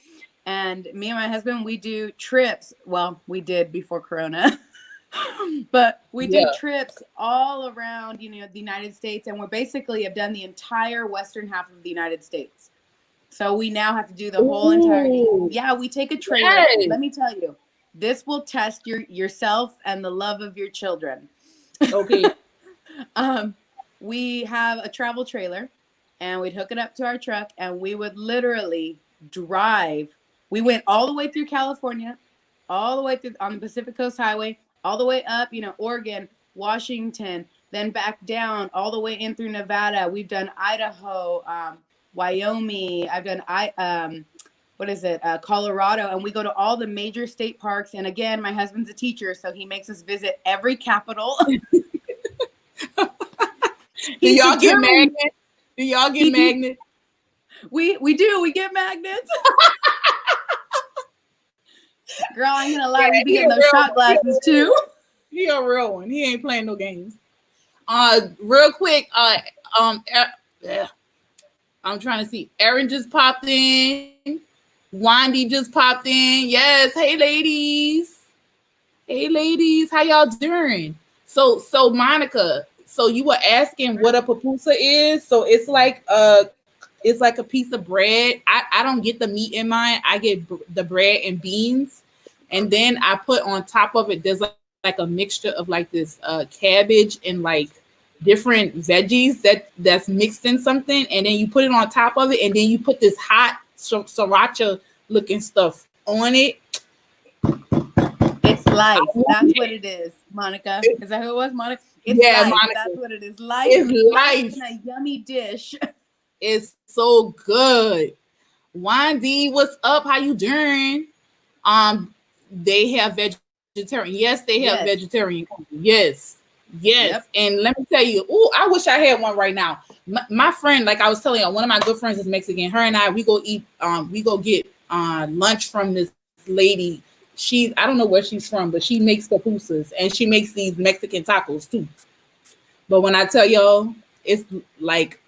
And me and my husband, we do trips. Well, we did before Corona. But we do Yeah. trips all around, you know, the United States, and we basically have done the entire western half of the United States. So we now have to do the whole entire. Ooh. Yeah, we take a trailer. Yes. Let me tell you, this will test yourself and the love of your children. Okay. um, we have a travel trailer, and we'd hook it up to our truck, and we would literally drive. We went all the way through California, all the way through on the Pacific Coast Highway, all the way up, you know, Oregon, Washington, then back down all the way in through Nevada. We've done Idaho, Wyoming. I've done Colorado, and we go to all the major state parks. And again, my husband's a teacher, so he makes us visit every capital. Do y'all get magnets? Do y'all get magnets? We do. We get magnets. Girl, I ain't gonna lie, we be getting those shot glasses too. He a real one. He ain't playing no games. Real quick, I'm trying to see. Erin just popped in. Wandy just popped in. Yes. Hey, ladies. Hey, ladies. How y'all doing? So Monica, so you were asking what a papoosa is. So it's like a piece of bread. I don't get the meat in mine. I get the bread and beans. And then I put on top of it, there's like a mixture of like this cabbage and like different veggies that's mixed in something. And then you put it on top of it. And then you put this hot sriracha looking stuff on it. It's life. That's what it is, Monica. Is that who it was, Monica? It's life. Monica. That's what it is. Life. It's life. In a yummy dish. It's so good. Wandy, what's up? How you doing? They have vegetarian. Yes, they have vegetarian. Yes. Yep. And let me tell you, I wish I had one right now. My friend, like I was telling you, one of my good friends is Mexican. Her and I, we go get lunch from this lady. I don't know where she's from, but she makes papoosas and she makes these Mexican tacos too. But when I tell y'all, it's like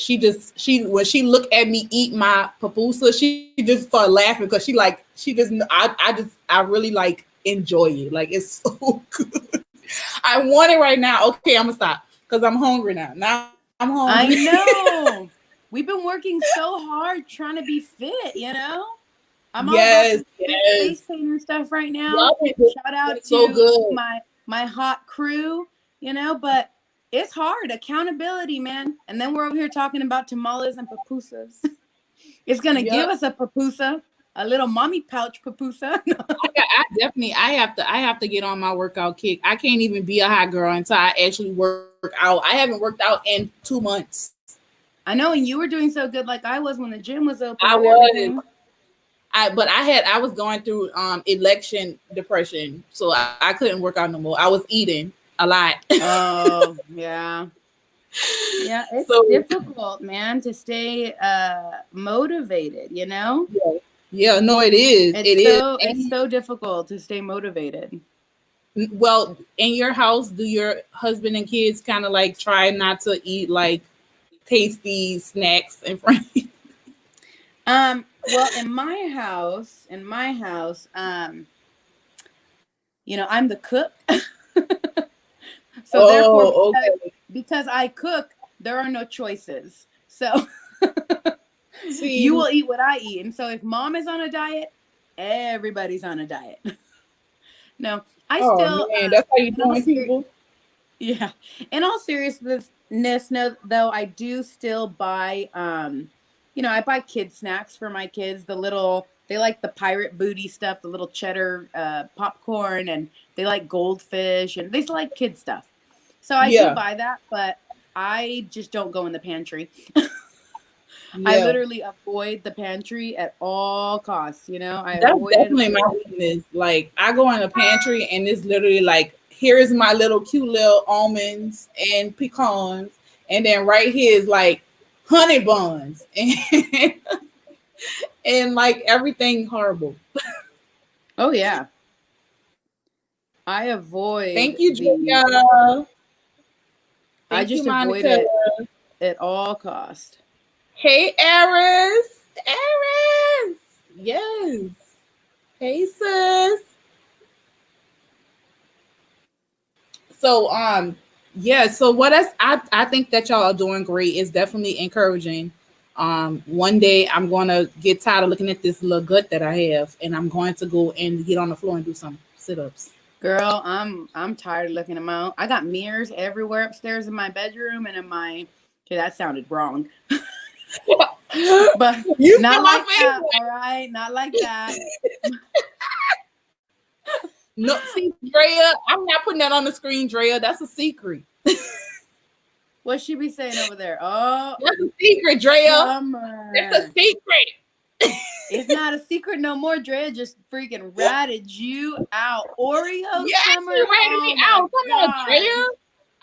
when she look at me eat my papoosa, she just start laughing because I really like enjoy it. Like it's so good. I want it right now. Okay, I'm gonna stop because I'm hungry now. Now I'm hungry. I know. We've been working so hard trying to be fit, you know? I'm all about face painter stuff right now. Shout out to my hot crew, you know, but it's hard. Accountability, man. And then we're over here talking about tamales and papoosas. It's gonna give us a papoosa, a little mommy pouch papoosa. I have to get on my workout kick. I can't even be a hot girl until I actually work out. I haven't worked out in 2 months. I know, and you were doing so good like I was when the gym was open. I was. I was going through election depression, so I couldn't work out no more. I was eating a lot. Oh, yeah. Yeah, it's difficult, man, to stay motivated, you know? Yeah, no, it is. It's so difficult to stay motivated. Well, in your house, do your husband and kids kind of like try not to eat like tasty snacks in front of you? Well, in my house, you know, I'm the cook. So therefore, because I cook, there are no choices. So you will eat what I eat. And so if mom is on a diet, everybody's on a diet. No, that's how you doing, people. Yeah. In all seriousness, no, though, I do still buy, you know, I buy kid snacks for my kids. They like the pirate booty stuff, the little cheddar popcorn, and they like goldfish, and they like kid stuff. So I do buy that, but I just don't go in the pantry. I literally avoid the pantry at all costs, you know? That's definitely my weakness. Like, I go in the pantry, and it's literally like, here's my cute little almonds and pecans, and then right here is like honey buns and like everything horrible. Oh yeah, I avoid. Thank you, Julia. I just avoid it at all cost. Hey, Eris. Yes. Hey, sis. So, so what I think that y'all are doing great. Is definitely encouraging. One day I'm gonna get tired of looking at this little gut that I have, and I'm going to go and get on the floor and do some sit-ups. Girl, I'm tired of looking at my own. I got mirrors everywhere upstairs in my bedroom and in my. Okay, that sounded wrong. But you not like that, all right? Not like that. No, see, Drea, I'm not putting that on the screen, Drea. That's a secret. What's she be saying over there? Oh, That's a secret, Drea. It's a summer. secret. It's not a secret no more. Drea just freaking ratted you out. Oreo Yes, summer. you ratted me Oh my out. Come on, Drea. god.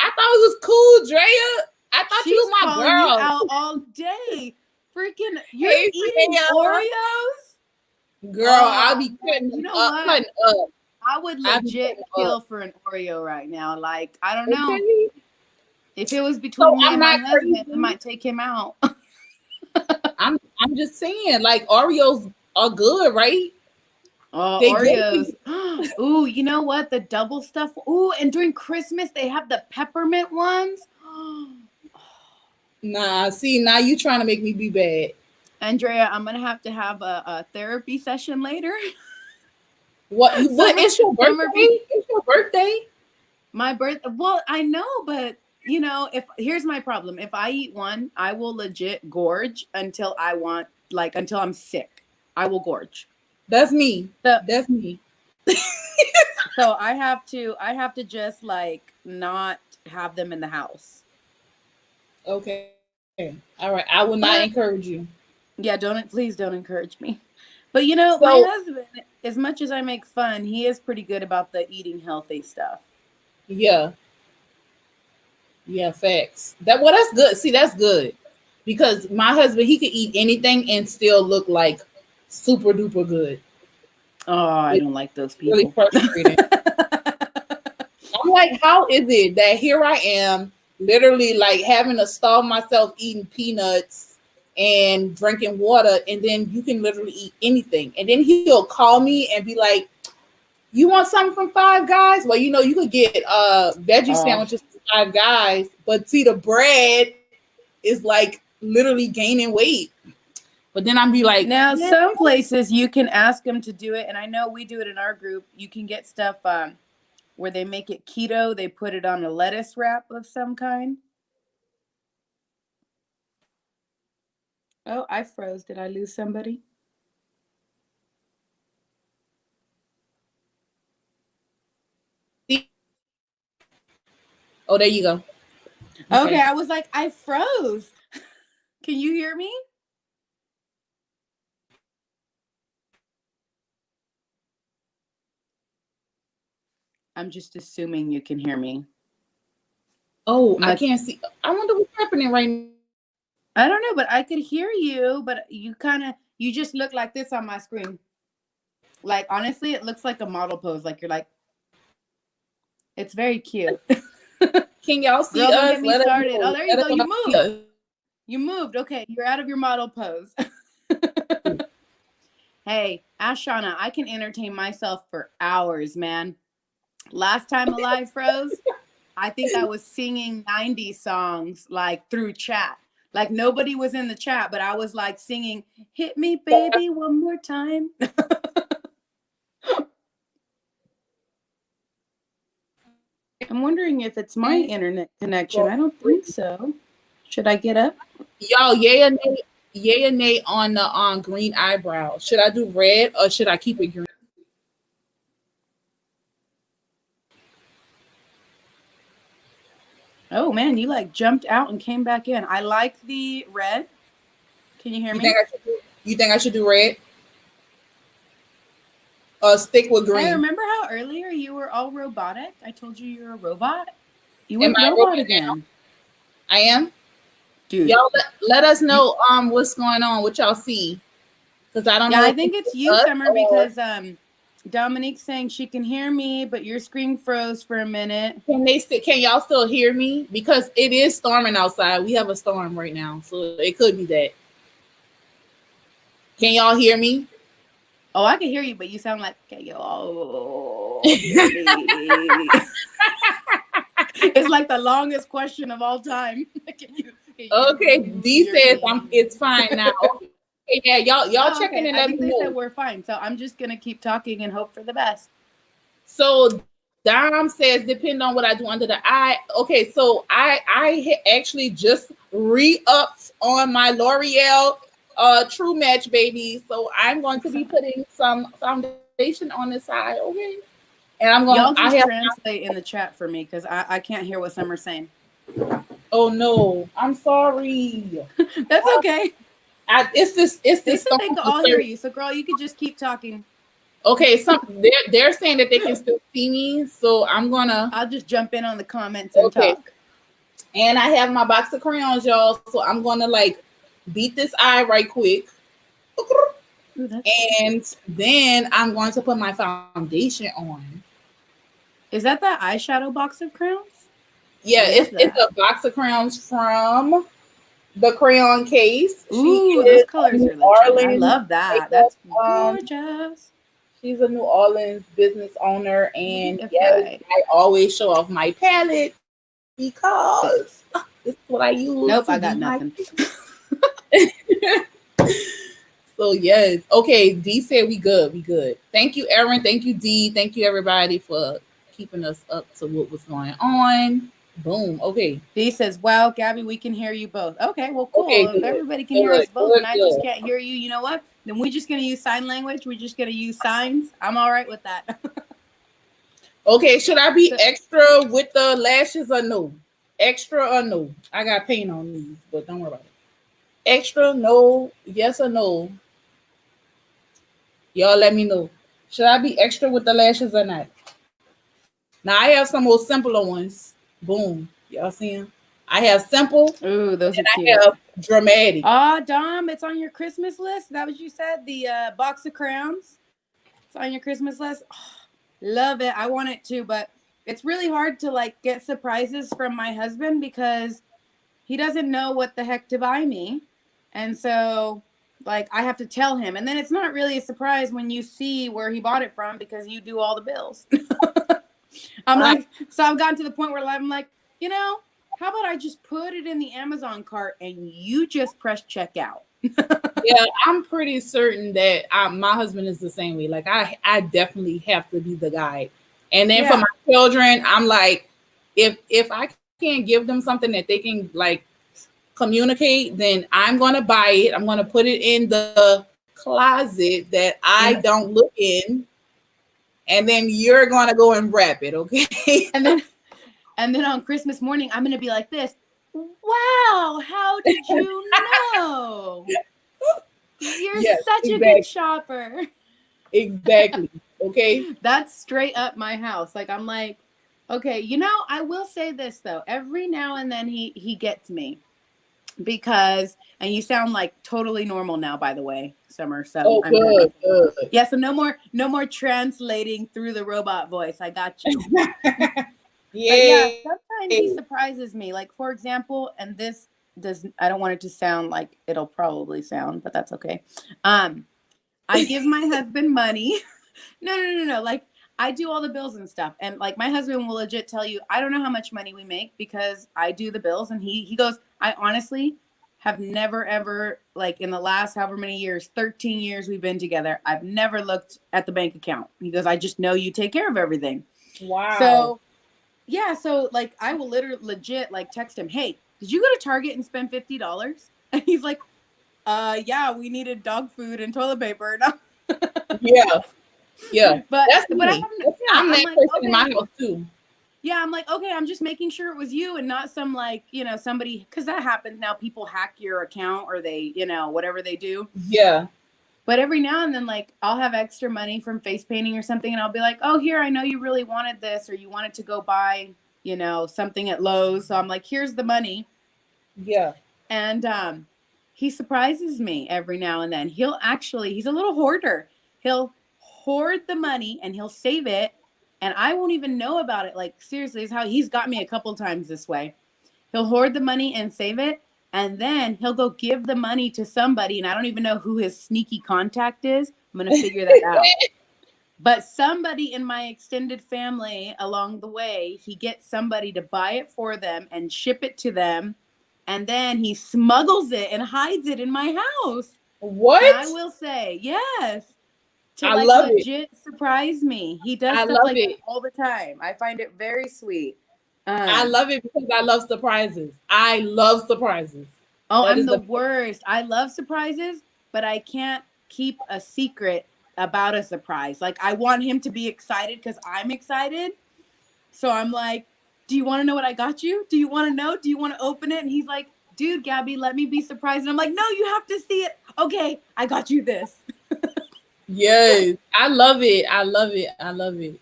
I thought it was cool, Drea. I thought you She's was my calling you girl. out all day. Freaking, you're Hey, eating Drea. Oreos? Girl, I'll Oh be man, cutting you them know up, what? cutting up. I would I'll be legit cutting up. kill for an Oreo right now. Like, I don't know. Okay. If it was So between me I'm and my not husband, I crazy. might take him out. I'm just saying, like Oreos are good, right? Oh, They good for Oreos. you. Ooh, you know what? The double stuff. Ooh, and during Christmas, they have the peppermint ones. Nah, see, now you trying to make me be bad. Andrea, I'm going to have a therapy session later. What you what Summer, it's your summer birthday? be It's your birthday? my birth. Well, I know, but you know, if here's my problem. If I eat one, I will legit gorge until I want, like, until I'm sick. I will gorge. That's me. So, That's me. so I have to just like not have them in the house. Okay. All right. I will not But encourage you. yeah, please don't encourage me. But you know, my So husband, as much as I make fun, he is pretty good about the eating healthy stuff. yeah, yeah, facts. That's good. See, that's good. Because my husband, he could eat anything and still look like super duper good. Oh, I It's don't like those really people. frustrating. I'm like, how is it that here I am, literally like having to starve myself eating peanuts and drinking water, and then you can literally eat anything. And then he'll call me and be like, "You want something from Five Guys?" Well, you know, you could get veggie Oh, sandwiches from Five Guys, but see, the bread is like literally gaining weight. But then I'd be like, now yeah, some places you can ask them to do it, and I know we do it in our group. You can get stuff where they make it keto. They put it on a lettuce wrap of some kind. Oh, I froze. Did I lose somebody? oh, there you go. Okay, Okay. I was like, I froze. Can you hear me? I'm just assuming you can hear me. Oh, I'm I like, can't see. I wonder what's happening right now. I don't know, but I could hear you, but you just look like this on my screen. Like, honestly, it looks like a model pose. Like, you're like, it's very cute. Can y'all see Girl, don't get us? me Let us started. Oh, know. there you Let us go. know You y'all see moved. us. You moved. Okay, you're out of your model pose. Hey, Ashana, I can entertain myself for hours, man. Last time Alive froze, I think I was singing 90s songs like through chat. Like nobody was in the chat, but I was like singing, "Hit me, baby, one more time." I'm wondering if it's my internet connection. I don't think so. Should I get up? Y'all, yay or nay on the on green eyebrow. Should I do red or should I keep it green? Oh man, you like jumped out and came back in. I like the red. Can you hear You me? think I should do? You think I should do red or stick with Hey, green? remember how earlier you were all robotic? I told you you're a robot. You Am went I a robot robot now? again. I am. Dude. Y'all let us You, know what's going on, what y'all see, because I don't yeah, know I if think it's it's just you, us Summer, or because Dominique's saying she can hear me, but your screen froze for a minute. can y'all still hear me? Because it is storming outside. We have a storm right now, so it could be that. Can y'all hear me? Oh, I can hear you, but you sound like, can you all hear me? It's like the longest question of all time. Can Okay, you D hear says me? it's fine now. Okay, yeah, y'all Oh, checking okay. and I let think me they said know. we're fine. So I'm just going to keep talking and hope for the best. So Dom says depend on what I do under the eye. Okay, so actually just re-upped on my L'Oreal True Match baby. So I'm going to be putting some foundation on the side, okay? And Y'all I just have translate in the chat for me because I can't hear what Summer's saying. Oh no, I'm sorry. That's okay. It's They this said stone they could cold all hear syrup. you. So, girl, you could just keep talking. Okay, they're saying that they can still see me, so I'm gonna. I'll just jump in on the comments and Okay, talk. and I have my box of crayons, y'all. So I'm gonna like beat this eye right quick, Ooh, that's and then I'm going to put my foundation on. is that the eyeshadow box of crayons? Yeah, Love it's that. a box of crayons from the crayon case. She Ooh, those is a colors New are legit. I Orleans love that. makeup. That's gorgeous. She's a New Orleans business owner, and yes, Okay. I always show off my palette because this is what I use to Nope, do I my. got nothing. So yes, okay. D said we good, we good. Thank you, Erin. Thank you, D. Thank you, everybody, for keeping us up to what was going on. Boom. Okay. Dee says, wow, Gabby, we can hear you both. Okay, well, Okay. cool. If Good. everybody can hear Good. us both Good. and I just Good. can't hear you, you know what? Then we're just going to use sign language. We're just going to use signs. I'm all right with that. Okay. Should I be So, extra with the lashes or no? Extra or no? I got paint on these, but don't worry about it. Extra, no, yes or no? Y'all let me know. Should I be extra with the lashes or not? Now I have some more simpler ones. Boom. Y'all see them? I have simple ooh, those and are I cute. have dramatic. Ah, Dom, it's on your Christmas list. Is that what you said? The box of crowns? It's on your Christmas list. Oh, love it. I want it too, but it's really hard to like get surprises from my husband because he doesn't know what the heck to buy me. And so like I have to tell him. And then it's not really a surprise when you see where he bought it from because you do all the bills. I'm I, like, so I've gotten to the point where I'm like, you know, how about I just put it in the Amazon cart and you just press checkout? yeah, I'm pretty certain that my husband is the same way. Like I definitely have to be the guide. And then for Yeah. my children, I'm like, if I can't give them something that they can like communicate, then I'm gonna buy it. I'm gonna put it in the closet that I And don't look in, and then you're gonna go and wrap it, okay? and then and then on Christmas morning, I'm gonna be like this. Wow, how did you know? You're Yes, such a good exactly, shopper. exactly. Okay. That's straight up my house. Like I'm like, okay, I will say this though. Every now and then he gets me because and you sound like totally normal now, by the way, Summer. So Oh, I'm good. good, good. Yeah, so no more translating through the robot voice. I got you. But yeah, Yay. sometimes he surprises me. Like for example, and this does I don't want it to sound like it'll probably sound, but that's okay. Um, I give my husband money. No. Like I do all the bills and stuff. And like my husband will legit tell you, I don't know how much money we make because I do the bills. And he goes, I honestly have never ever like in the last however many years, 13 years we've been together, I've never looked at the bank account. He goes, I just know you take care of everything. Wow. So yeah, so like I will literally legit like text him, hey, did you go to Target and spend $50? And he's like, yeah, we needed dog food and toilet paper. Yeah, yeah. but That's but I me. haven't yeah, I'm I'm that like, person in okay. my house too. Yeah, I'm like, okay, I'm just making sure it was you and not some like, somebody because that happens now. People hack your account or they, whatever they do. Yeah, But every now and then, like, I'll have extra money from face painting or something, and I'll be like, oh, here, I know you really wanted this, or you wanted to go buy, something at Lowe's. So I'm like, here's the money. yeah. And he surprises me every now and then. He's a little hoarder. He'll hoard the money and he'll save it. And I won't even know about it. Like, seriously, is how he's got me a couple times this way. He'll hoard the money and save it. And then he'll go give the money to somebody. And I don't even know who his sneaky contact is. I'm going to figure that out. But somebody in my extended family along the way, he gets somebody to buy it for them and ship it to them. And then he smuggles it and hides it in my house. And I What? will say, yes, to I like love it. legit surprise me. He does I stuff love like that it. all the time. I find it very sweet. I Um, love it because I love surprises. I love surprises. oh, That I'm is the the worst. I love surprises, but I can't keep a secret about a surprise. Like I want him to be excited because I'm excited. So I'm like, do you want to know what I got you? Do you want to know? Do you want to open it? And he's like, dude, Gabby, let me be surprised. And I'm like, no, you have to see it. Okay, I got you this. Yes, I love it. I love it. I love it.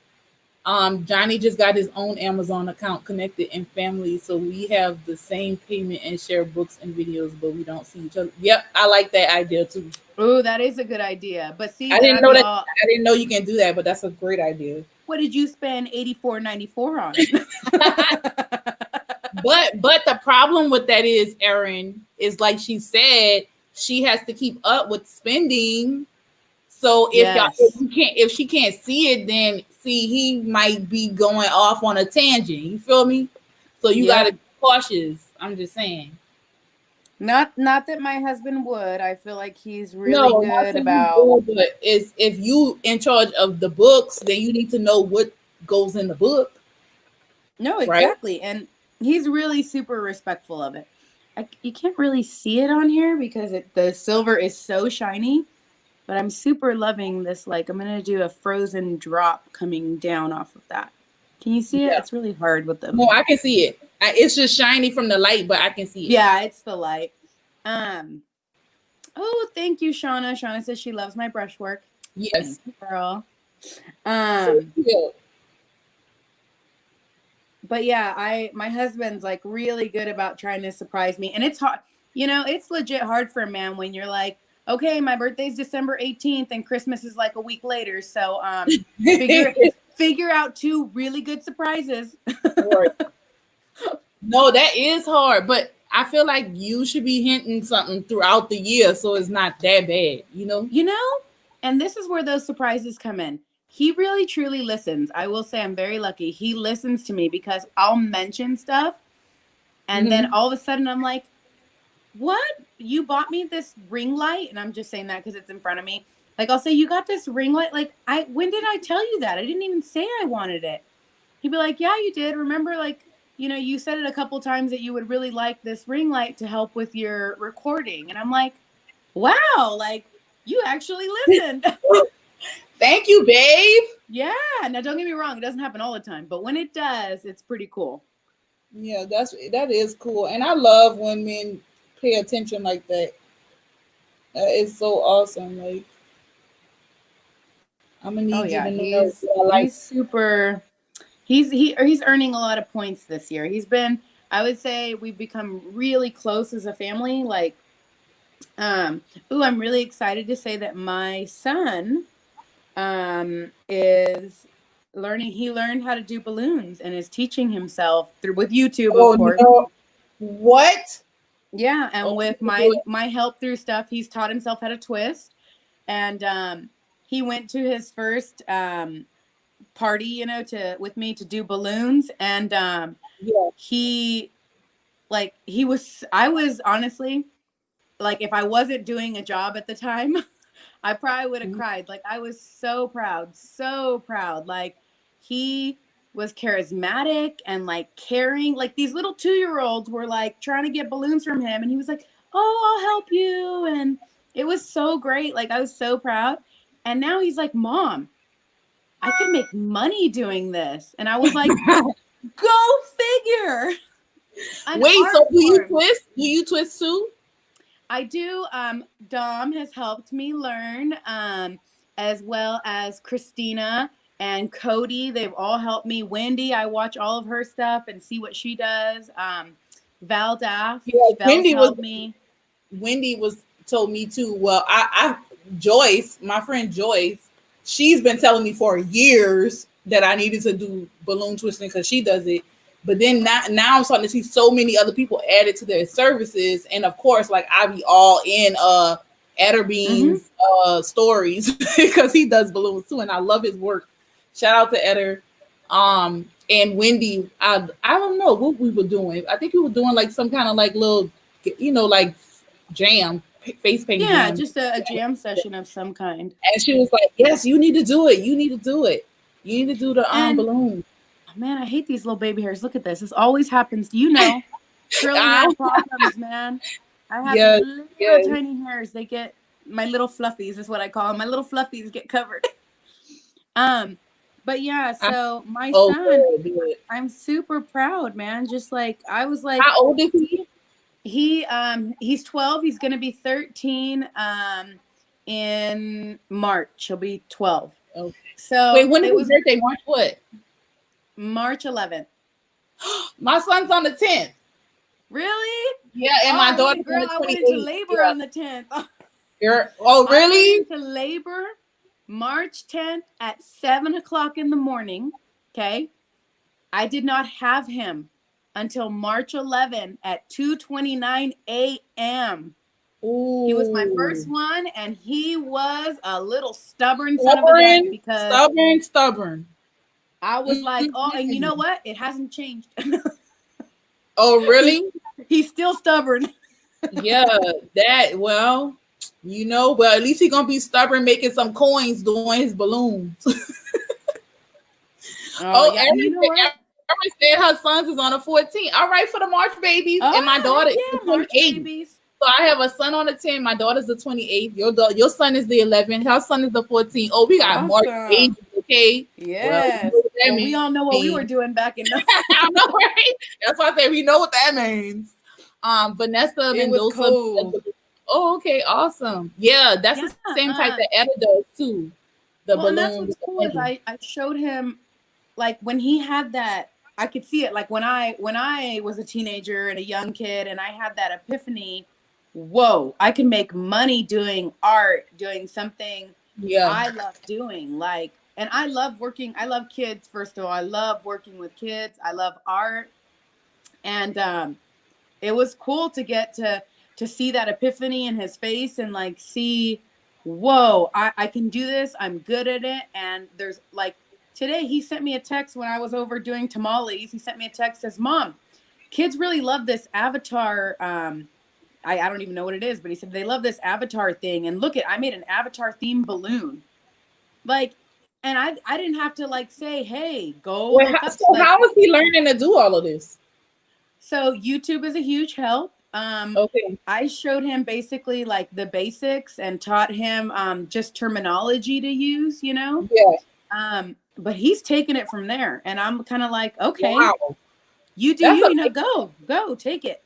Johnny just got his own Amazon account connected in family, so we have the same payment and share books and videos, but we don't see each other. Yep, I like that idea too. Oh, that is a good idea. But see, I then didn't I'd know be that. all, I didn't know you can do that, but that's a great idea. what did you spend $84.94 on? But the problem with that is, Erin, is like she said, she has to keep up with spending. So Yes. if she can't see it, then see he might be going off on a tangent. You feel me? So you gotta Yep. be cautious. I'm just saying. Not that my husband would. I feel like he's really No, not good saying you about. do, but is if you in charge of the books, then you need to know what goes in the book, No, right? exactly. And he's really super respectful of it. You can't really see it on here because the silver is so shiny, but I'm super loving this. Like, I'm going to do a frozen drop coming down off of that. Can you see it? Yeah. It's really hard with them. No, I can see it. It's just shiny from the light, but I can see it. Yeah, it's the light. Oh, thank you, Shauna. Shauna says she loves my brushwork. Yes. Thank you, girl. So cute. But yeah, my husband's like really good about trying to surprise me. And it's hard, it's legit hard for a man when you're like, okay, my birthday's December 18th and Christmas is like a week later. So figure out two really good surprises. Right. No, that is hard, but I feel like you should be hinting something throughout the year so it's not that bad, you know? And this is where those surprises come in. He really truly listens. I will say I'm very lucky. He listens to me because I'll mention stuff and then all of a sudden I'm like, what? You bought me this ring light? And I'm just saying that because it's in front of me. Like, I'll say, you got this ring light? Like, when did I tell you that? I didn't even say I wanted it. He'd be like, yeah, you did. Remember, like, you said it a couple times that you would really like this ring light to help with your recording. And I'm like, wow, like, you actually listened. Thank you, babe. Yeah. Now, don't get me wrong. It doesn't happen all the time. But when it does, it's pretty cool. Yeah, that is cool. And I love when men pay attention like that. That is so awesome. Like, I'm gonna Oh, need you yeah. to know He's what I like. super. He's earning a lot of points this year. I would say we've become really close as a family. Like, I'm really excited to say that my son, is learning. He learned how to do balloons and is teaching himself with YouTube, of Oh course. no. What? Yeah, and with my help through stuff, he's taught himself how to twist. And he went to his first party, with me to do balloons. And Yeah. I was honestly, like, if I wasn't doing a job at the time, I probably would have cried. Like, I was so proud, so proud. Like, he was charismatic and like caring. Like, these little 2-year-olds were like trying to get balloons from him, and he was like, oh, I'll help you. And it was so great. Like, I was so proud. And now he's like, Mom, I could make money doing this. And I was like, go figure. Wait, so do you twist? Do you twist too? I do. Dom has helped me learn, as well as Christina and Cody. They've all helped me. Wendy, I watch all of her stuff and see what she does. Val Daff, Val's helped me. Wendy told me too. Well, I Joyce, my friend Joyce, she's been telling me for years that I needed to do balloon twisting because she does it. But then now I'm starting to see so many other people added to their services, and of course, like I be all in Ederbean's stories because he does balloons too, and I love his work. Shout out to Eder. And Wendy, I don't know what we were doing. I think we were doing like some kind of like little, like jam, face paint. Yeah, jam. just a jam session of some kind. And she was like, "Yes, you need to do it. You need to do it. You need to do the balloon." Man, I hate these little baby hairs. Look at this. This always happens. Curly hair problems, man. I have little tiny hairs. They get my little fluffies is what I call them. My little fluffies get covered. But yeah, I, so my oh, son, good. I'm super proud, man. Just like I was like, How old is he? he's 12. He's gonna be 13 in March. He'll be 12. Okay. Wait, So when is it his was birthday? March what? March 11th. My son's on the 10th. Really? Yeah, and my Oh, daughter's on girl, the I went into 28th. labor Yeah. on the 10th. Oh, I went really? into labor March 10th at 7 o'clock in the morning. Okay. I did not have him until March 11th at 2:29 a.m. He was my first Ooh. one, and he was a little stubborn son of a gun Stubborn, because stubborn, stubborn. I was like, oh, and you know Mm-mm. what? It hasn't changed. Oh, he, really? he's still stubborn. Yeah, that, well, well, at least he gonna be stubborn making some coins doing his balloons. Oh, Oh, yeah. And you know what? Erin said her sons is on the 14th. All right, for the March babies, and my Oh, daughter heck is the yeah, March 28th. babies. So I have a son on the 10th. My daughter's the 28th. Your son is the 11th. Her son is the 14th. Oh, we got March Awesome. babies. Okay. Well, you know Yes. what that Well, we all know what we were means. doing back in. I know, right? That's why I say we know what that means. Vanessa It was Mendoza. cold. Oh, okay, awesome. Yeah, that's Yeah. the same type Uh, that Etta does too. The well, and that's balloon what's with the cool is honey. I showed him like when he had that. I could see it like when I was a teenager and a young kid, and I had that epiphany. Whoa, I can make money doing art, doing something Yeah. I love doing. Like, and I love working. I love kids. First of all, I love working with kids. I love art, and it was cool to get to see that epiphany in his face and like see, whoa, I can do this. I'm good at it. And there's like today he sent me a text when I was over doing tamales. He sent me a text, says, Mom, kids really love this avatar. I don't even know what it is, but he said they love this avatar thing. And look at, I made an avatar themed balloon. Like, and I didn't have to like say, hey, go Well, look up so like, how is he learning to do all of this? so YouTube is a huge help. Okay. I showed him basically like the basics and taught him just terminology to use, you know. Yeah. But he's taking it from there, and I'm kind of like, okay, Wow. you do That's you, a you know, go, take it.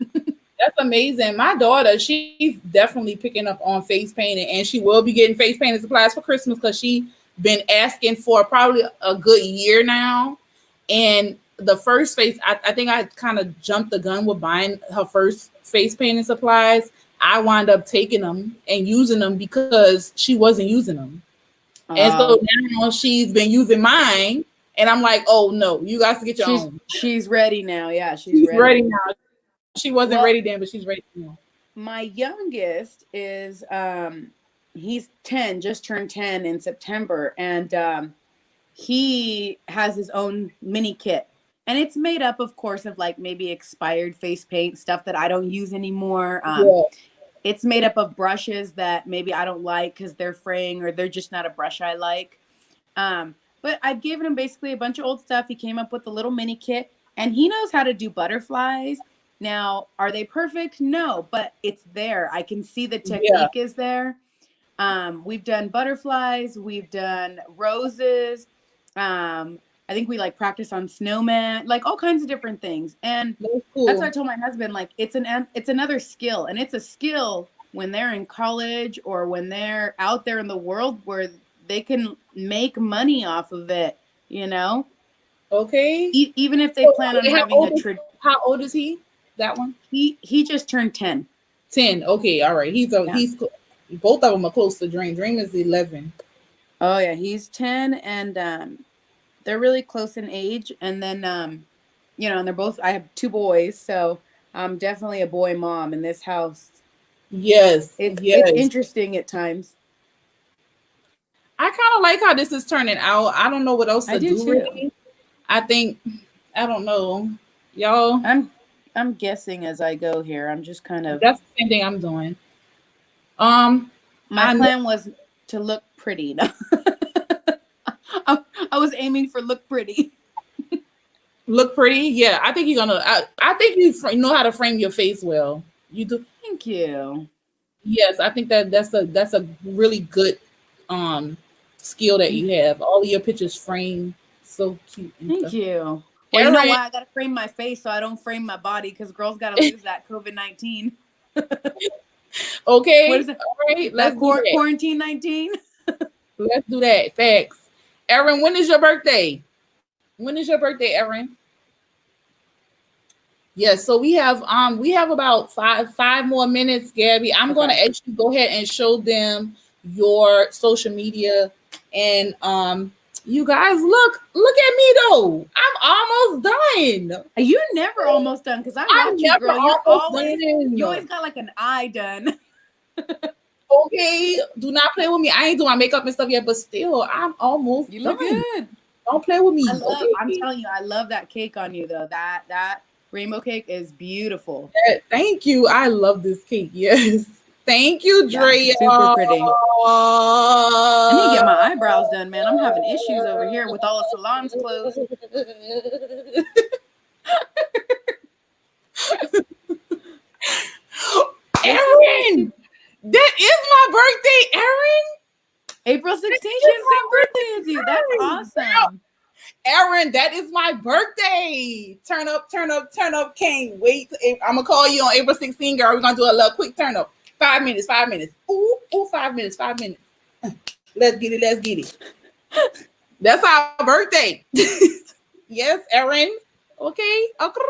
That's amazing. My daughter, she's definitely picking up on face painting, and she will be getting face painting supplies for Christmas because she been asking for probably a good year now. And the first face, I think I kind of jumped the gun with buying her first face painting supplies. I wound up taking them and using them because she wasn't using them. And so Oh, now she's been using mine. And I'm like, oh no, you guys to get your own. she's ready now. Yeah, she's She's ready. ready now. She wasn't Well, ready then, but she's ready now. my youngest is he's 10, just turned 10 in September, and he has his own mini kit. And it's made up, of course, of like maybe expired face paint, stuff that I don't use anymore. Yeah. It's made up of brushes that maybe I don't like because they're fraying or they're just not a brush I like. But I've given him basically a bunch of old stuff. He came up with a little mini kit, and he knows how to do butterflies. Now, are they perfect? No, but it's there. I can see the Yeah. technique is there. We've done butterflies, we've done roses. I think we like practice on snowman, like all kinds of different things. And That's that's what I cool. told my husband, like it's another skill, and it's a skill when they're in college or when they're out there in the world where they can make money off of it, you know, Okay. even if they So, plan on how having old a is how old is he? That one? he just turned 10. 10. Okay, all right. Yeah. Both of them are close to Dream. Dream is 11. Oh yeah, he's 10, and they're really close in age. And then and they're both, I have two boys, so I'm definitely a boy mom in this house. Yes, It's yes. interesting at times. I kind of like how this is turning out. I don't know what else I to do do too. really. I think I don't know. Y'all, I'm guessing as I go here. I'm just kind of, that's the same thing I'm doing. Um, my I plan was to look pretty. I was aiming for look pretty. look pretty. Yeah, I think you're gonna. I think know how to frame your face well. You do. Thank you. Yes, I think that's a really good um skill that you have. All of your pictures framed. So cute. Thank you. Well, you know Erin, why I gotta frame my face so I don't frame my body, because girls gotta lose that COVID-19. What okay, is it? all right, let's That do that. quarantine 19? Let's do that. Facts. Erin, when is your birthday? When is your birthday, Erin? Yes, so we have about five more minutes, Gabby. I'm gonna Okay. actually go ahead and show them your social media and you guys look at me though. I'm almost done. You never almost done, because I I'm watch you, never girl. You almost always done. got like an eye done. Okay, do not play with me. I ain't doing my makeup and stuff yet, but still, I'm almost You look done. good. Don't play with me, I'm okay? telling you, I love that cake on you though. That rainbow cake is beautiful. Thank you. I love this cake. Yes. Thank you, Yeah, Drea. super pretty. I need to get my eyebrows done, man. I'm having issues over here with all the salons closed. Erin, that is my birthday, Erin. April 16th, That she is has the my same birthday as you. That's birthday. awesome. Erin, that is my birthday. Turn up, turn up, turn up. Can't wait. I'm gonna call you on April 16th, girl. We're gonna do a little quick turn up. 5 minutes, 5 minutes. Ooh, 5 minutes, 5 minutes. Let's get it, let's get it. That's our birthday. Yes, Erin. Okay. Okay.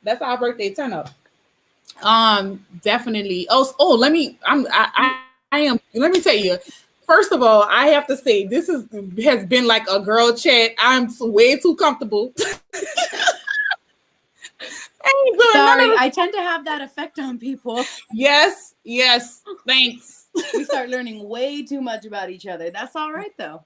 That's our birthday turn up. Definitely. Let me. I am. Let me tell you. First of all, I have to say has been like a girl chat. I'm way too comfortable. I ain't doing none Sorry, of I tend to have that effect on people. Yes, yes. Thanks. We start learning way too much about each other. That's all right though.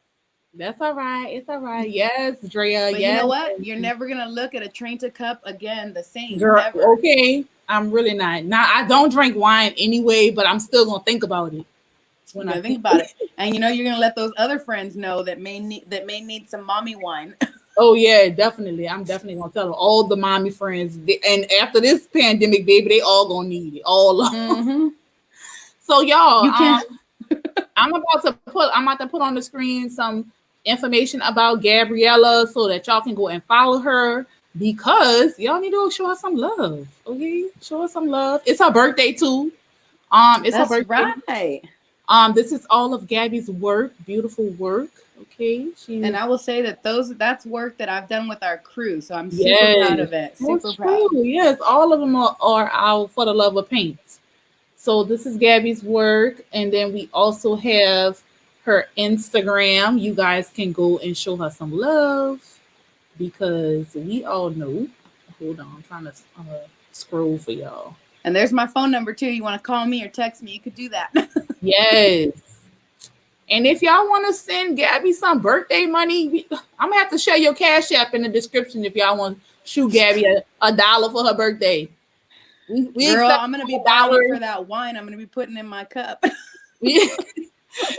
That's all right. It's all right. Yes, Drea. But you Yes, know what? You're never gonna look at a Trenta cup again the same. girl. Ever. Okay, I'm really not. Now I don't drink wine anyway, but I'm still gonna think about it when You're I gonna think think. about it. And you know you're gonna let those other friends know that may need some mommy wine. Oh yeah, definitely. I'm definitely gonna tell all the mommy friends. And after this pandemic, baby, they all gonna need it. All of them. Mm-hmm. So y'all, You can't. I'm about to put on the screen some information about Gabriela so that y'all can go and follow her because y'all need to show her some love. Okay, show her some love. It's her birthday too. It's her That's birthday. right. This is all of Gabby's work, beautiful work. Okay, And I will say that that's work that I've done with our crew. So I'm super proud yes, of it. Super that's proud. true. Yes, all of them are out for the love of paint. So this is Gabby's work, and then we also have her Instagram. You guys can go and show her some love because we all know. Hold on, I'm trying to scroll for y'all. And there's my phone number too. You want to call me or text me? You could do that. Yes. And if y'all want to send Gabby some birthday money, I'm gonna have to share your cash app in the description if y'all want to shoot Gabby a dollar for her birthday. We Girl, accept I'm gonna be all buying it dollars. for that wine. I'm gonna be putting in my cup.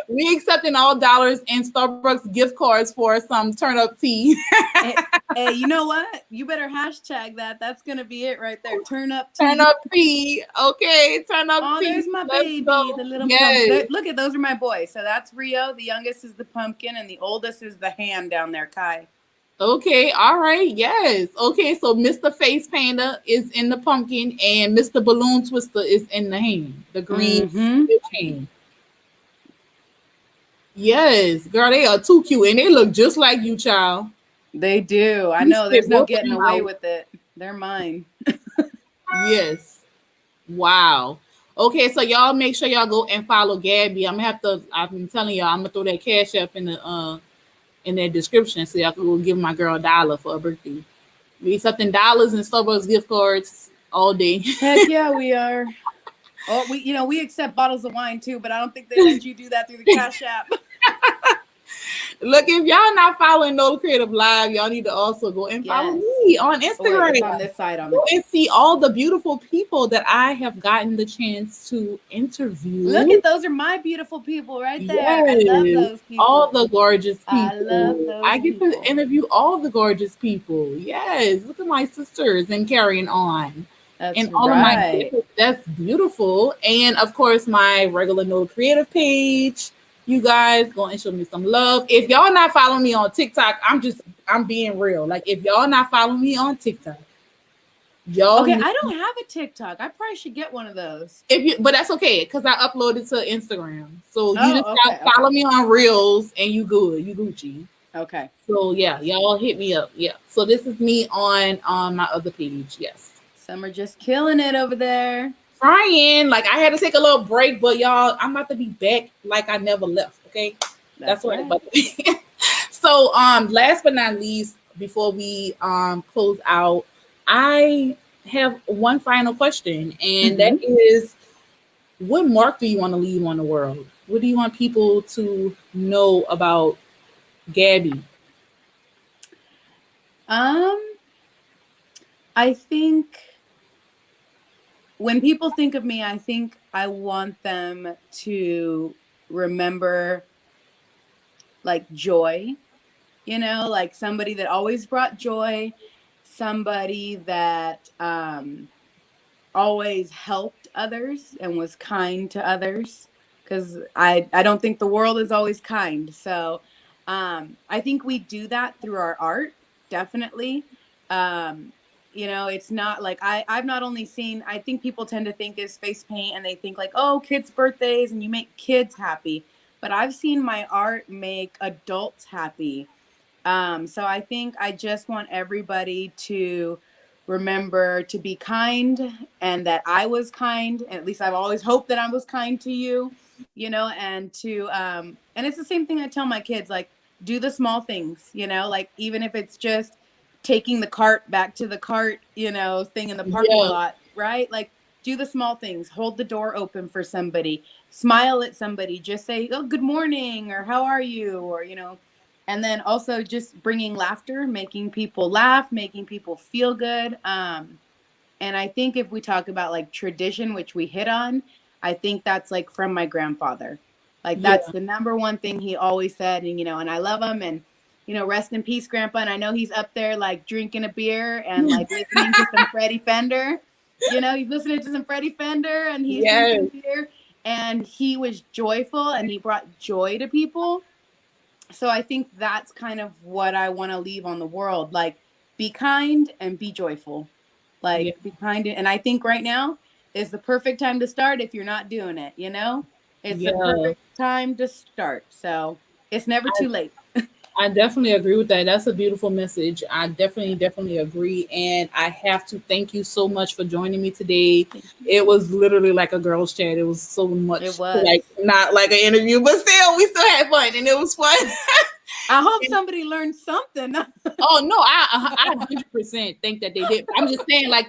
We accepting all dollars and Starbucks gift cards for some turn up tea. Hey, you know what? You better hashtag that. That's gonna be it right there. Turn up Turn tea. up tea. Okay, turn up Oh, tea. there's my Let's baby, go. the little Yes. pumpkin. Look at those are my boys. So that's Rio. The youngest is the pumpkin, and the oldest is the hand down there, Kai. Okay, all right, yes. Okay, so Mr. Face Panda is in the pumpkin and Mr. Balloon Twister is in the hand, the green Mm-hmm. hand. Yes, girl, they are too cute and they look just like you, child. They do. I You know. spit There's no both of getting them away out. with it. They're mine. Yes. Wow. Okay, so y'all make sure y'all go and follow Gabby. I've been telling y'all I'm gonna throw that cash up in the description so y'all can go give my girl a dollar for her birthday. We accepting dollars and Starbucks gift cards all day. Heck yeah, we are. Oh, we accept bottles of wine too, but I don't think they let you do that through the Cash App. Look, if y'all not following NOLA Creative Live, y'all need to also go and follow Yes. me on Oh, wait, it's Instagram. on this side. Go and see all the beautiful people that I have gotten the chance to interview. Look at those are my beautiful people right there. I love Yes, those people. all the gorgeous people. I love those I get people. to interview all the gorgeous people. Yes, look at my sisters and carrying on. That's And all right. of my people. That's beautiful. And of course, my regular NOLA Creative page. You guys go and show me some love. If y'all not following me on TikTok, I'm being real. Like if y'all not following me on TikTok, y'all Okay, need, I don't have a TikTok. I probably should get one of those. if you, but that's okay because I uploaded to Instagram. So you just Oh, okay, follow okay, me on Reels and you good, you Gucci. okay. So yeah, y'all hit me up. Yeah. So this is me on my other page. Yes. Some are just killing it over there. Trying. Like I had to take a little break, but y'all, I'm about to be back like I never left. Okay. That's That's what it's right. about to be. So last but not least, before we close out, I have one final question, and that Mm-hmm. is what mark do you want to leave on the world? What do you want people to know about Gabby? Um, I think when people think of me, I think I want them to remember like joy, like somebody that always brought joy, somebody that always helped others and was kind to others, because I don't think the world is always kind. So I think we do that through our art, definitely. um it's not like I've not only seen, I think people tend to think is face paint and they think like, oh, kids birthdays and you make kids happy, but I've seen my art make adults happy. So I think I just want everybody to remember to be kind, and that I was kind. At least I've always hoped that I was kind to you, and and it's the same thing I tell my kids, like, do the small things, like even if it's just taking the cart back to the cart, thing in the parking Yeah, lot, right? Like, do the small things, hold the door open for somebody, smile at somebody, just say, oh, good morning, or how are you, or and then also just bringing laughter, making people laugh, making people feel good. And I think if we talk about like tradition, which we hit on, I think that's like from my grandfather. Like that's yeah, the number one thing he always said. And, and I love him, and, rest in peace, Grandpa. And I know he's up there like drinking a beer and like listening to some Freddie Fender. He's listening to some Freddie Fender and he's yes, drinking beer, and he was joyful and he brought joy to people. So I think that's kind of what I want to leave on the world. Like, be kind and be joyful. yeah, Like, be kind. And I think right now is the perfect time to start if you're not doing it, It's the yeah. perfect time to start. So it's never too late. I definitely agree with that. That's a beautiful message. I definitely agree. And I have to thank you so much for joining me today. Thank you. It was literally like a girl's chat. It was so It much was. like not like an interview, but still, we still had fun and it was fun. I hope And, somebody learned something. oh no, I 100% think that they did. I'm just saying, like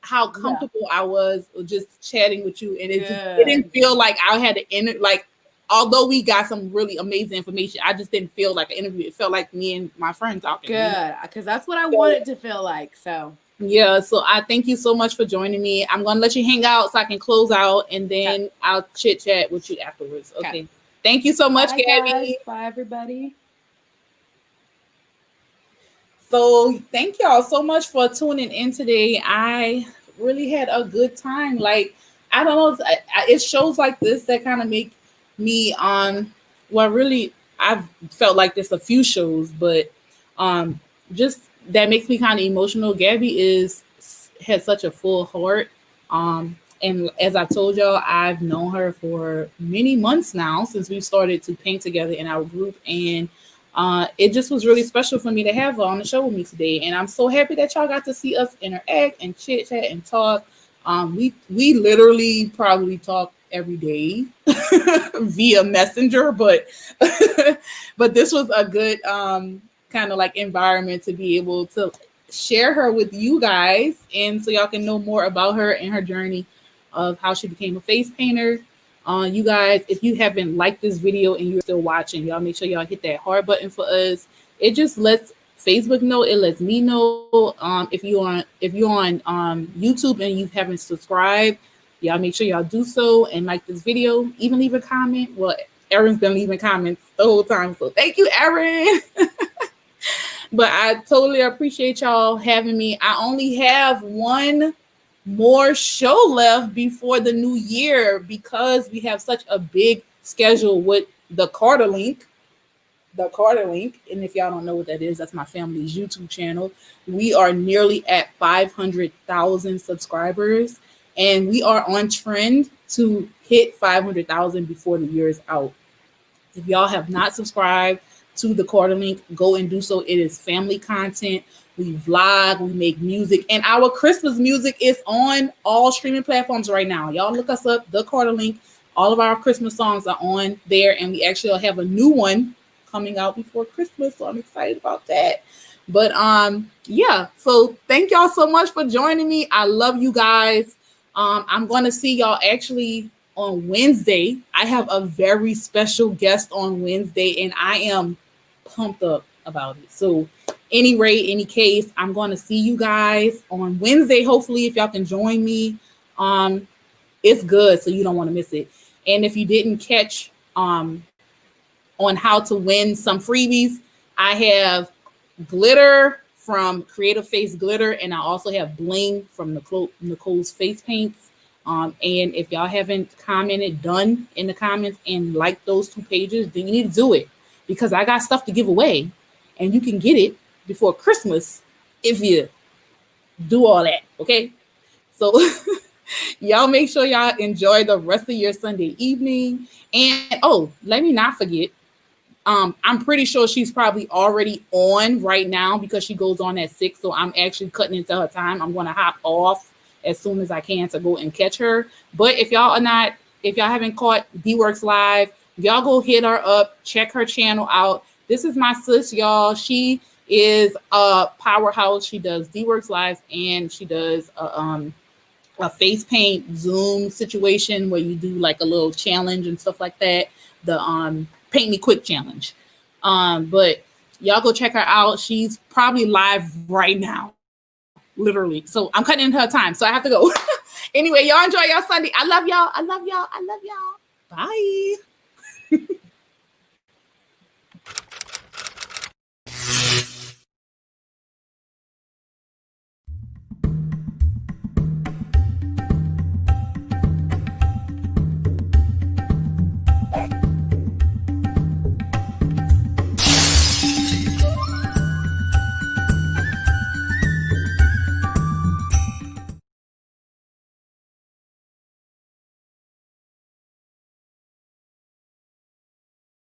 how Yeah. comfortable I was just chatting with you, and it didn't Good. feel like I had to like. Although we got some really amazing information, I just didn't feel like an interview. It felt like me and my friend talking. Good. Because that's what I want So, it to feel like. So, yeah, so I thank you so much for joining me. I'm gonna let you hang out so I can close out, and okay. then I'll chit chat with you afterwards. Okay. Okay. Thank you so much, Bye, guys. Gabby. Bye, everybody. So thank y'all so much for tuning in today. I really had a good time. Like I don't know, it shows like this that kind of make me well, really, I've felt like this a few shows, but just that makes me kind of emotional. Gabby has such a full heart. And as I told y'all, I've known her for many months now since we started to paint together in our group, and it just was really special for me to have her on the show with me today. And I'm so happy that y'all got to see us interact and chit chat and talk. We literally probably talk every day via messenger, but but this was a good kind of like environment to be able to share her with you guys, and so y'all can know more about her and her journey of how she became a face painter. You guys, if you haven't liked this video and you're still watching, y'all make sure y'all hit that heart button for us. It just lets Facebook know, it lets me know. If you're on YouTube and you haven't subscribed, y'all make sure y'all do so and like this video. Even leave a comment. Well, Erin's been leaving comments the whole time, so thank you, Erin. But I totally appreciate y'all having me. I only have one more show left before the new year because we have such a big schedule with the Carter link. the Carter link. And if y'all don't know what that is, that's my family's YouTube channel. We are nearly at 500,000 subscribers, and we are on trend to hit 500,000 before the year is out. If y'all have not subscribed to the Carter link, go and do so. It is family content. We vlog, we make music, and our Christmas music is on all streaming platforms right now. Y'all look us up, the Carter link. All of our Christmas songs are on there, and we actually have a new one coming out before Christmas, so I'm excited about that. But yeah, so thank y'all so much for joining me. I love you guys. I'm gonna see y'all actually on Wednesday. I have a very special guest on Wednesday, and I am pumped up about it. So any case, I'm going to see you guys on Wednesday. Hopefully, if y'all can join me, it's good, so you don't want to miss it. And if you didn't catch on how to win some freebies, I have glitter from Creative Face Glitter, and I also have bling from Nicole's Face Paints. And if y'all haven't commented, done in the comments and liked those 2 pages, then you need to do it, because I got stuff to give away, and you can get it before Christmas if you do all that. Okay, so y'all make sure y'all enjoy the rest of your Sunday evening. And oh, let me not forget, I'm pretty sure she's probably already on right now because she goes on at 6. So I'm actually cutting into her time. I'm going to hop off as soon as I can to go and catch her. But if y'all haven't caught D-Works Live, y'all go hit her up, check her channel out. This is my sis, y'all. She is a powerhouse. She does D-Works Live, and she does a face paint Zoom situation where you do like a little challenge and stuff like that. The Paint Me Quick challenge. But y'all go check her out. She's probably live right now, literally. So I'm cutting into her time, so I have to go. Anyway, y'all enjoy your Sunday. I love y'all. I love y'all. I love y'all. Bye.